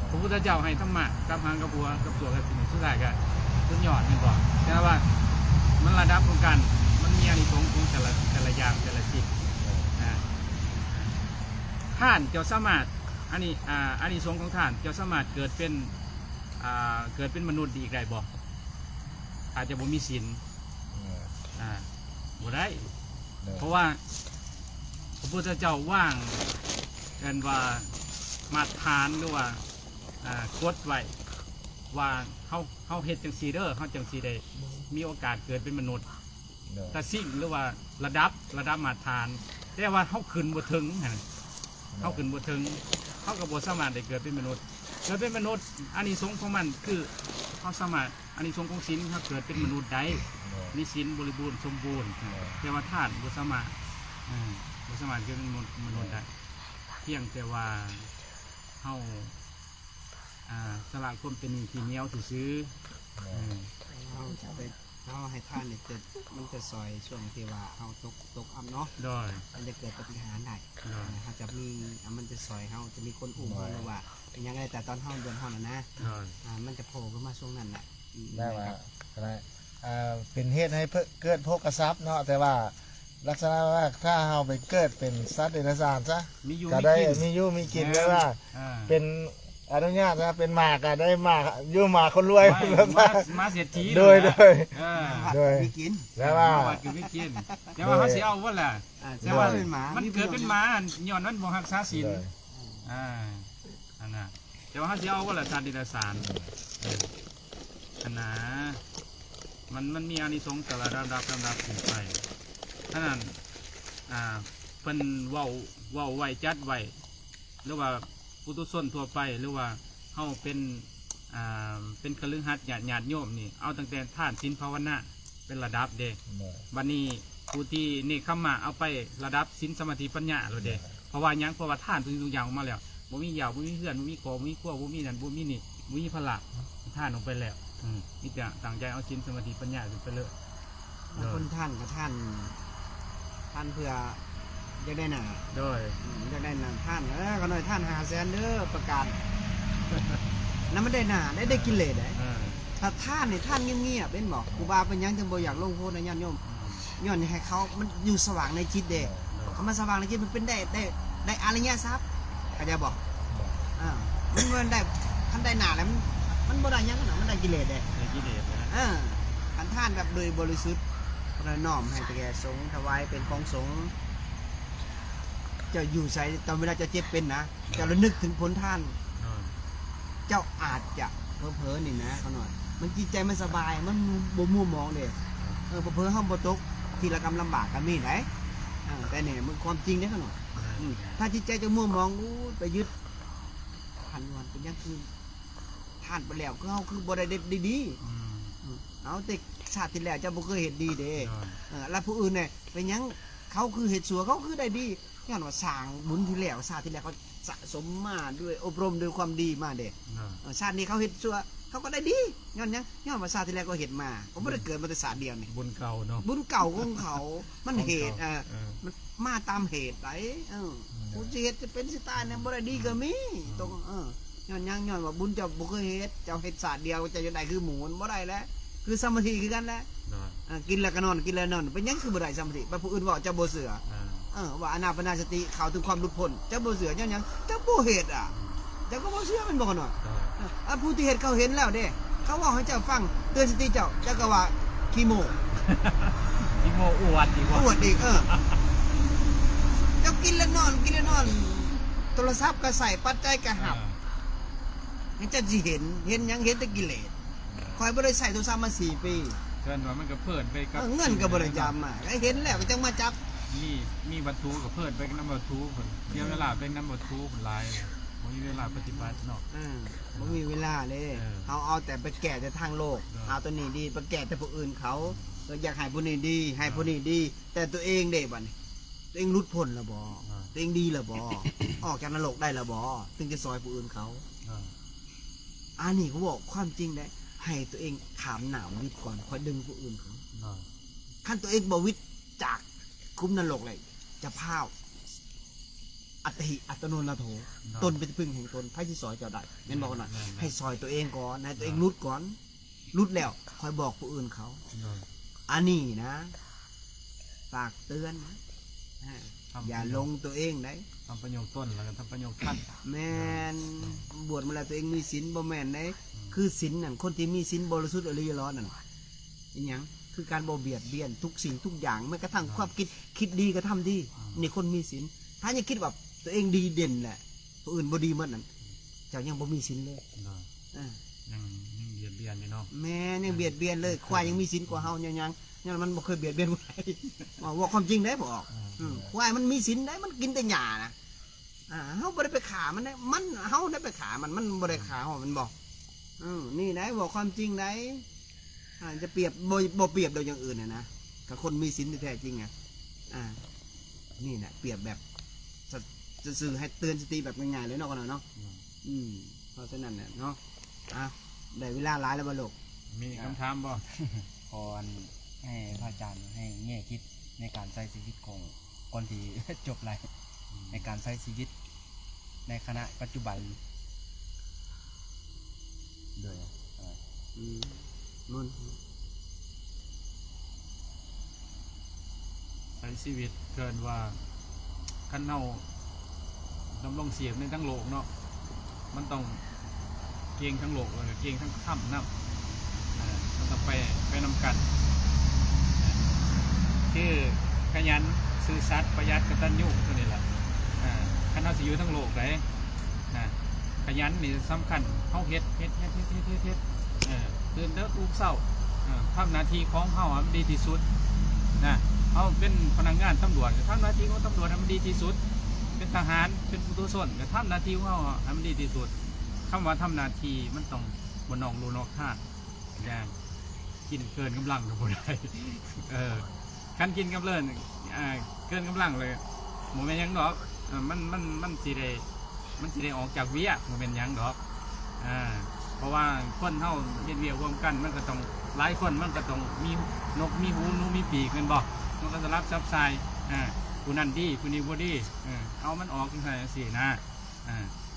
พระพุทธเจ้าให้ธรรมะกำหังกับหัวกับสัวกับสิ่งสุดท้ายกันสุดยอดแม่นบอกแต่ว่ามันระดับของกันมันมีอานิสงส์ของแต่ละอย่างแต่ละสิ่งท่านเจ้าสามารถอันนี้อานิสงส์ของท่านเจ้าสามารถเกิดเป็นมนุษย์ดีอีกได้บอกอาจจะบ่มีศีลบ่ได้เพราะว่าพระพุทธเจ้าว่างกันว่ามาทานหรือว่ากดไว้ว่าเขาเฮ็ดจังซีเด้อเขาจังซีได้มีโอกาสเกิดเป็นมนุษย์แต่สิ่งหรือว่าระดับมาทานแต่ว่าเขาขึ้นบ่ถึงเขาขึ้นบ่ถึงเขาก็บ่สามารถได้เกิดเป็นมนุษย์อานิสงส์ของมันคือเขาสามารถอานิสงส์ของศีลเขาเกิดเป็นมนุษย์ได้มีศีลบริบูรณ์สมบูรณ์แต่ว่าทานบ่สามารถเกิดเป็นมนุษย์ได้เพียงแต่ว่าเขาสละความเป็นที่เหนียวซื้อเขาให้ท่านเนี่ยมันจะซอยช่วงที่ว่าเขาตกอับเนาะมันจะเกิดปฏิหารได้เขาจะมีมันจะซอยเขาจะมีคนอุ้มเขาหรือว่าเป็นยังไงแต่ตอนเขาเดินเขาน่ะนะมันจะโผล่ขึ้นมาช่วงนั้นแหละได้ว่าเป็นเหตุให้เกิดโภคทรัพย์เนาะแต่ว่าลักษณะว่าถ้าเราไปเกิดเป็นสัตว์เดรัจฉานซะก็ได้มีกินได้ว่าเป็นอนุญาตนะเป็นหมากอะได้หมากยุ่หมากคนรวยมาเศรษฐีโดยมีกินแล้วว่าไม่กินแต่ว่าเขาเสียเอาว่าแหละแต่ว่ามันเกิดเป็นหมาย้อนนั้นบ่รักษาศีลอันน่ะ แต่ว่าเขาสิเอาว่าละชาติสารอันนะมันมีอานิสงส์แต่ละระดับขึ้นไปท่านั้นเพิ่นเว้าไว้จัดไว้หรือว่าปุถุชนทั่วไปหรือว่าเฮาเป็นคฤหัสถ์ญาติโยมนี่เอาตั้งแต่ท่านศีลภาวนาเป็นระดับเด้บัดนี้ผู้ที่นี่เข้ามาเอาไประดับศีลสมาธิปัญญาแล้วเด้เพราะว่าหยังเพราะว่าท่านทุกอย่างออกมาแล้วบ่มียาวบ่มีเพื่อนบ่มีคอบ่มีครัวบ่มีนั่นบ่มีนี่บ่มีพละท่านออกไปแล้วมีแต่ตั้งใจเอาศีลสมาธิปัญญาขึ้นไปเลย คนท่านกับท่านเพื่อจะได้หนา โดย จะได้หนาท่านก็หน่อยท่าน500,000เด้อประกาศนั้นมันได้หนาได้กินเลสได้ถ้าท่านเนี่ยท่านเงียบๆเป็นบอกครูบาเป็นยังจึงบ่อยากลงโทษนะญาติโยมย้อนให้เขามันอยู่สว่างในจิตเด็กเขามาสว่างในจิตมันเป็นได้อริยทรัพย์เขาจะบอกมันได้ท่านได้หนาแล้วมันบ่ได้ยังหนามันได้กิเลสเด็ก ในกิเลสนะ ขันท่านแบบโดยบริสุทธิ์เราน้อมให้แก่สงฆ์ถวายเป็นของสงฆ์เจ้าอยู่ใส่ตอนเวลาจะเจ็บเป็นนะเจ้าระนึกถึงผลท่าน เจ้าอาจจะเผลอๆนี่นะเขาหน่อยมันจิตใจมันสบายมันบ่มัวมองเลยเผลอๆห้องบ่ตกทีละกำลำบากกันมีไหนแต่เนี่ยมันความจริงเนี่ยเขาหน่อยถ้าจิตใจจะมัวมองไปยึดพันวันเป็นยังคือท่านไปแล้วก็เขาคือบ่ได้ดีเอาแต่ชาติที่แล้วเจ้าบ่เคยเห็นดีเด้แล้วผู้อื่นเนี่ยเป็นยังเขาคือเห็ดสัวเขาคือได้ดีย้อนว่าสร้างบุญที่แล้วชาติที่แล้วเขาสะสมมาด้วยอบรมด้วยความดีมาเด้ชาตินี้เขาเห็ดสัวเขาก็ได้ดีย้อนยังย้อนว่าชาติที่แล้วก็เห็ดมาเขาไม่ได้เกิดมาแต่ศาสตร์เดียวนี่ บุญเก่าเนาะ บุญเก่าของเขามันเหตุมันมาตามเหตุไหนผู้ที่เห็ดจะเป็นสิตายเนี่ยบ่ได้ดีก็มีตรงย้อนยังย้อนว่าบุญเจ้าบ่เคยเห็ดเจ้าเห็ดศาสตร์เดียวจะอยู่ได้คือหมูมันบ่ได้แล้วคือสมาธิคือกันแหละกินแล้วก็นอนกินแล้วนอนเป็นยังคือบ่ได้สมาธิไปผู้อื่นบอกเจ้าบ่เสือว่าอนาปนาสติเข้าถึงความหลุดพ้นเจ้าบ่เสือยังเจ้าบ่เฮ็ดเจ้าก็บ่เชื่อมันบ่กันหน่อยผู้ที่เฮ็ดเขาเห็นแล้วเด้เขาว่าให้เจ้าฟังเตือนสติเจ้าก็ว่าขี้โม ขี้โมอวดดีกว่า อวดอีกเจ้ากินแล้วนอนโทรศัพท์ก็ใส่ปัจจัยก็หับนี่เจ้าสิเห็นยังเห็นแต่กิเลสคอยบ่ได้ใส่โทรศัพท์มา4 ปีเกินว่ามันก็เพิ่นไปกับ เงินก็บ่ได้จำมาเห็นแล้วก็จังมาจับมีวัตถุกับเพิ่นไปกับน้ำวัตถุเพิ่นเดี๋ยวเวลาเป็นน้ำวัตถุเพิ่นหลายบ่มีเวลาปฏิบัติเนาะบ่มีเวลาเลยเอาแต่ไปแก่แต่ทางโลกเอาตัวนี้ดีไปแก่แต่ผู้อื่นเขาอยากให้ผู้นี้ดีให้ผู้นี้ดีแต่ตัวเองเด้บัดนี้ตัวเองหลุดพ้นแล้วบ่ตัวเองดีแล้วบ่ออกจากนรกได้แล้วบ่ถึงจะซอยผู้อื่นเขาอันนี้เขาบอกความจริงได้ให้ตัวเองขามหนาววิทย์ก่อนค่อยดึงผู้อื่นเขาขั้นตัวเองบ่วิทย์จากคุ้มนรกเลยจะพาวอัตหิอัตโนนาโถตนเป็นพึ่งแห่งตนไพ่ที่ซอยเจ้าได้เน้นบอกหน่อยให้ซอยตัวเองก่อนให้ตัวเองรุดก่อนรุดแล้วคอยบอกผู้อื่นเขาอันนี้นะฝากเตือนนะอย่าลงตัวเองได้ทำประโยคต้นแล้วก็ทำประโยคขั้นแม่นบวชมาแล้วตัวเองมีศีลบ่แม่นได้คือศีลนั่นคนที่มีศีลบริสุทธิ์อริยร้อนนั่นอย่างยังคือการบ่เบียดเบียนทุกสิ่งทุกอย่างแม้กระทั่งความคิดดีก็ทำดีนี่คนมีศีลถ้ายังคิดแบบตัวเองดีเด่นแหละตัวอื่นบ่ดีมันนั่นเจ้ายังบ่มีศีลเลยยังเบียดเบียนอยู่เนาะแม่ยังเบียดเบียนเลยควายยังมีศีลกว่าเฮายังมันบ่เคยเบียดเบียนใครว่าความจริงได้บอกควายมันมีศีลได้มันกินแต่หญ้านะเฮาบ่ได้ไปขามันได้มันเฮาได้ไปขามันบ่ได้ขาเฮามันบอกนี่ได้บอกความจริงได้จะเปรียบบ่เปรียบโดยอย่างอื่นนะกับคนมีศีลแท้จริงนี่นะเปรียบแบบจะสื่อให้เตือนสติแบบง่ายๆเลยเนาะกันหน่อยเนาะเพราะฉะนั้นเนี่ยเนาะได้เวลาหลายแล้วบ่ลูกมีคำถามบ่ขอให้พระอาจารย์ให้แง่คิดในการใช้ชีวิตของคนที่จบไรในการใช้ชีวิตในคณะปัจจุบันโดยนู่นใช้ชีวิตเกินว่าขั้นเน่าดำรงเสียบในทั้งโลกเนาะมันต้องเก่งทั้งโลกเลยเก่งทั้งถ้ำน้ำมันต้องไปนำกันคือขยันซื่อสัตย์ประหยัดกตัญญูตัวนี้แหละขั้นเน่าสิอยู่ทั้งโลกเลยข ยันนี่สำคัญเฮาเฮ็ดตื่นเด้อทุกเช้าทำหน้าที่ของเฮาให้มันดีที่สุดนะเฮาเป็นพนักงานตำรวจก็ทำหน้าที่ของตำรวจให้มันดีที่สุดเป็นทหารเป็นผู้ตุชนก็ทำหน้าที่ของเฮาให้มันดีที่สุดคำว่าทำหน้าที่มันต้องบ่นอกรู้นอกท่าอย่างกินเกินกำลังก็บ่ได้คันกินกำเลินเกินกำลังเลยโมเมนยังดอกมันสิได้ออกจากเวียโมเมนยังดอกเพราะว่าคนเฮาเฮ็ดเวียร่วมกันมันก็ต้องหลายคนมันก็ต้องมีนกมีหูหนูมีปีกแม่นบ่มันก็จะรับซับไซผู้นั้นดีผู้นี้บ่ดีเอามันออกจังซี่นะ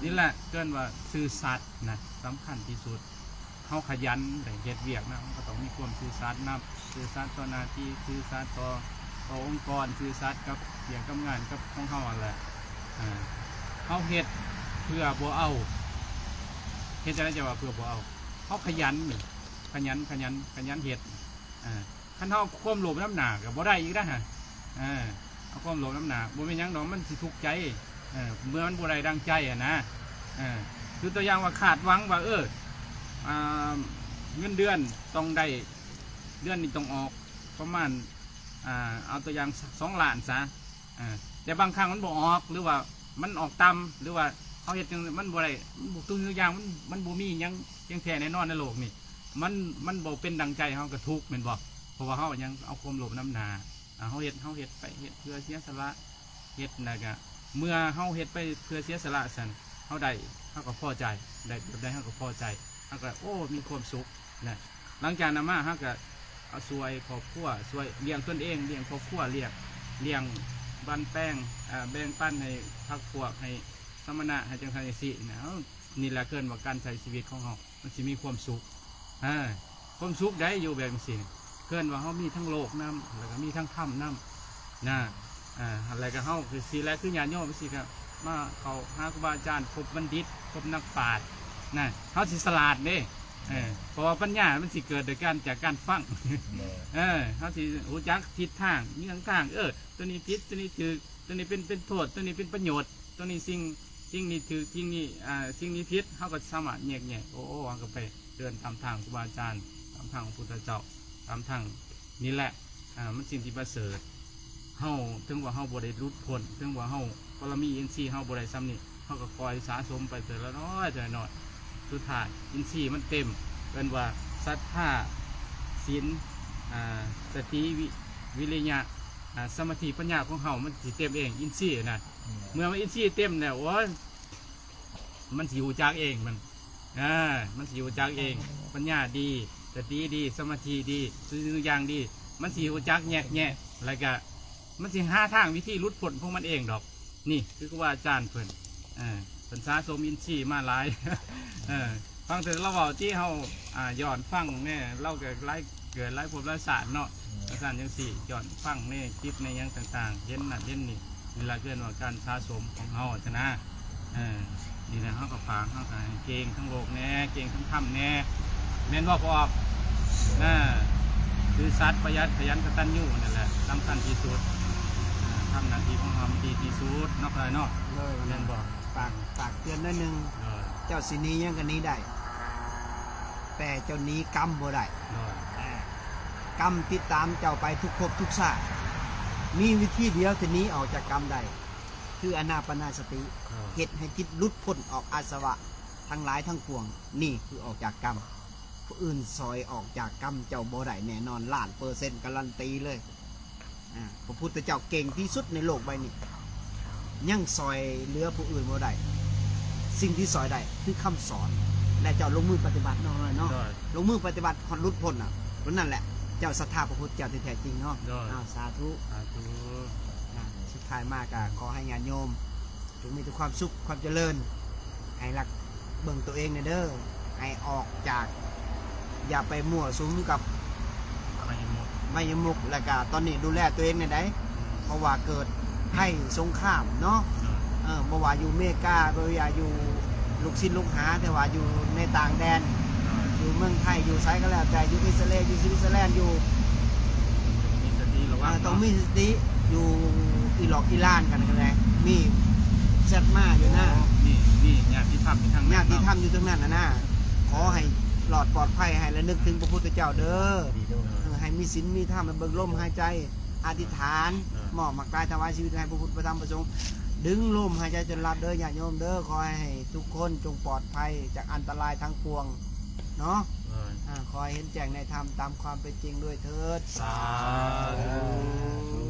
นี่แหละเกินว่าซื่อสัตย์นะสำคัญที่สุดเฮาขยันแต่เฮ็ดเวียกนะมันก็ต้องมีความซื่อสัตย์นะซื่อสัตย์ต่อหน้าที่ซื่อสัตย์ต่อองค์กรซื่อสัตย์กับเรื่องกับงานกับของเฮานั่นแหละเฮาเฮ็ดเพื่อบ่เอาเฮ็ดจังได๋จะว่าเพื่อบ่เอาเฮาขยันนี่ขยันเฮ็ดคันเฮาความโลภน้ำหนาก็บ่ได้อีกนะฮะเอาความโลภน้ำหนาบ่แม่นหยังดอกมันสิทุกข์ใจเมื่อมันบ่ได้ดังใจนะคือตัวอย่างว่าคาดหวังว่าเงินเดือนต้องได้เดือนนี้ต้องออกประมาณเอาตัวอย่าง2 ล้านซะแต่บางครั้งมันบ่ออกหรือว่ามันออกต่ำหรือว่าเขาเฮ็ดจังมันบ่ได้ตัวอย่างมันบ่มีหยังแท้แน่นอนในโลกนี่มันบ่เป็นดังใจเฮาก็ทุกข์แม่นบ่เพราะว่าเฮายังเอาความโลภน้ำหนาเฮาเฮ็ดไปเฮ็ดเพื่อเสียสละเฮ็ดน่ะก็เมื่อเฮาเฮ็ดไปเพื่อเสียสละซั่นเฮาได้เฮาก็พอใจได้แบบใดเฮาก็พอใจเฮาก็โอ้มีความสุขนะหลังจากนั้นมาเฮาก็เอาช่วยครอบครัวช่วยเลี้ยงตนเองเลี้ยงครอบครัวเลี้ยงบ้านแป้งแบ่งปันให้พรรคพวกให้สมณะให้จังซั่นจังซี่นะนี่แหละเกินว่าการใช้ชีวิตของเฮามันสิมีความสุขความสุขได้อยู่แบบจังซี่เกินว่าเฮามีทั้งโลกนำแล้วก็มีทั้งธรรมนำนะอะไรก็เฮาคือสิแลคือญาติโยมสิครับมาเขาหาครูบาอาจารย์พบบัณฑิตพบนักปราชญ์นะเฮาสิฉลาดเด้เพราะว่าปัญญามันสิเกิดจากการฟังเขาสิรู้จักทิศทางเงื่อนทางตัวนี้ผิดตัวนี้ถูกตัวนี้เป็นโทษตัวนี้เป็นประโยชน์ตัวนี้สิ่งนี้ถูกสิ่งนี้ผิดเขาก็สามารถแยกโอ้ก็ไปเดินตามทางครูบาอาจารย์ตามทางของพุทธเจ้าตามทางนี่แหละมันสิ่งที่ประเสริฐเฮาถึงว่าเฮาบ่ได้รุดพ้นถึงว่าเฮาพอเรามีอินทรีย์เฮาบ่ได้ซ้ำนี่เฮาก็คอยสะสมไปแต่ละน้อยสุดท้ายอินทรีย์มันเต็มเป็นว่าศรัทธาศีลสติวิริยะสมาธิปัญญาของเฮามันสิเต็มเองอินทรีย์นะเมื่อมันอินทรีย์เต็มเนี่ยโอ้ยมันสิอยู่จากเองมันสิอยู่จากเองปัญญาดีสติดีสมาธิดีทุกอย่างดีมันสิอยู่จากแยะอะไรก็มันสิหาทางวิธีรุดพ้นของมันเองดอกนี่คือครูบาอาจารย์เพิ่นสะสมอินทรีย์มาหลายฟังถึงเราบอกที่เขาย้อนฟังเนี่ยเราเกิดไล่ผลไล่สารเนาะสารยังสี่ย้อนฟังเนี่ยคลิปในยังต่างๆเย็นนั่นเย็นนี่เวลาเกิดว่าการสะสมของเขาชนะนี่นะเขาก็ฟังเขาก็เก่งทั้งโลกแน่เก่งทั้งถ้ำแน่เน้นว่าพอคือสัตว์ประหยัดขยันกตัญญูนั่นแหละสำคัญที่สุดทำหน้าที่ของเขาดีที่สุดนอกจากเนาะเน้นบอกฝากเตือนนิดนึงเจ้าสินี้ยังกันนี้ได้แต่เจ้านี้กรรมบ่ได้กรรมติดตามเจ้าไปทุกภพทุกชาติมีวิธีเดียวที่นี้ออกจากกรรมได้คืออานาปานสติเหตุให้จิตลุดพ้นออกอาสวะทั้งหลายทั้งปวงนี่คือออกจากกรรมผู้อื่นซอยออกจากกรรมเจ้าบ่ได้แน่นอน1,000,000%การันตีเลยพระพุทธเจ้าเก่งที่สุดในโลกใบนี้ยังซอยเหลือผู้อื่นบ่ได้สิ่งที่ซอยได้คือคำสอนและเจ้าลงมือปฏิบัติเนาะลงมือปฏิบัติคนรุดพ้นเพราะนั่นแหละเจ้าศรัทธาพระพุทธเจ้าที่แท้จริงเนาะสาธุสุดท้ายมากขอให้ญาติโยมจงมีแต่ความสุขความเจริญให้รักเบิ่งตัวเองเด้อให้ออกจากอย่าไปมั่วสุมกับไม่ยมุกแล้วก็ตอนนี้ดูแลตัวเองได้เพราะว่าเกิดให้สงครามเนาะบ่ว่าอยู่อเมริกาบ่ว่าอยู่ลูกศิษย์ลูกหาแต่ว่าอยู่ในต่างแดนอยู่เมืองไทยอยู่ไซก็แล้วแต่อยู่อิสราเอลอยู่สวิตเซอร์แลนด์อยู่มีสติระวังต้องมีสติอยู่อิหร่านกันเลยมีเซตมาอยู่หน้า นี่ญาติธรรมที่ทาง ญาติธรรมอยู่ตรงนั้นนะขอให้หลอดปลอดภัยให้และนึกถึงพระพุทธเจ้าเด้อให้มีศีลมีธรรมเบิกลมหายใจอธิษฐานมอบหมักกายถวายชีวิตให้พระพุทธพระธรรมพระสงฆ์ดึงลมหายใจจนหลับเด้อญาติโยมเด้อขอให้ทุกคนจงปลอดภัยจากอันตรายทั้งปวงเนาะขอให้เห็นแจ้งในธรรมตามความเป็นจริงด้วยเถิด สาธุ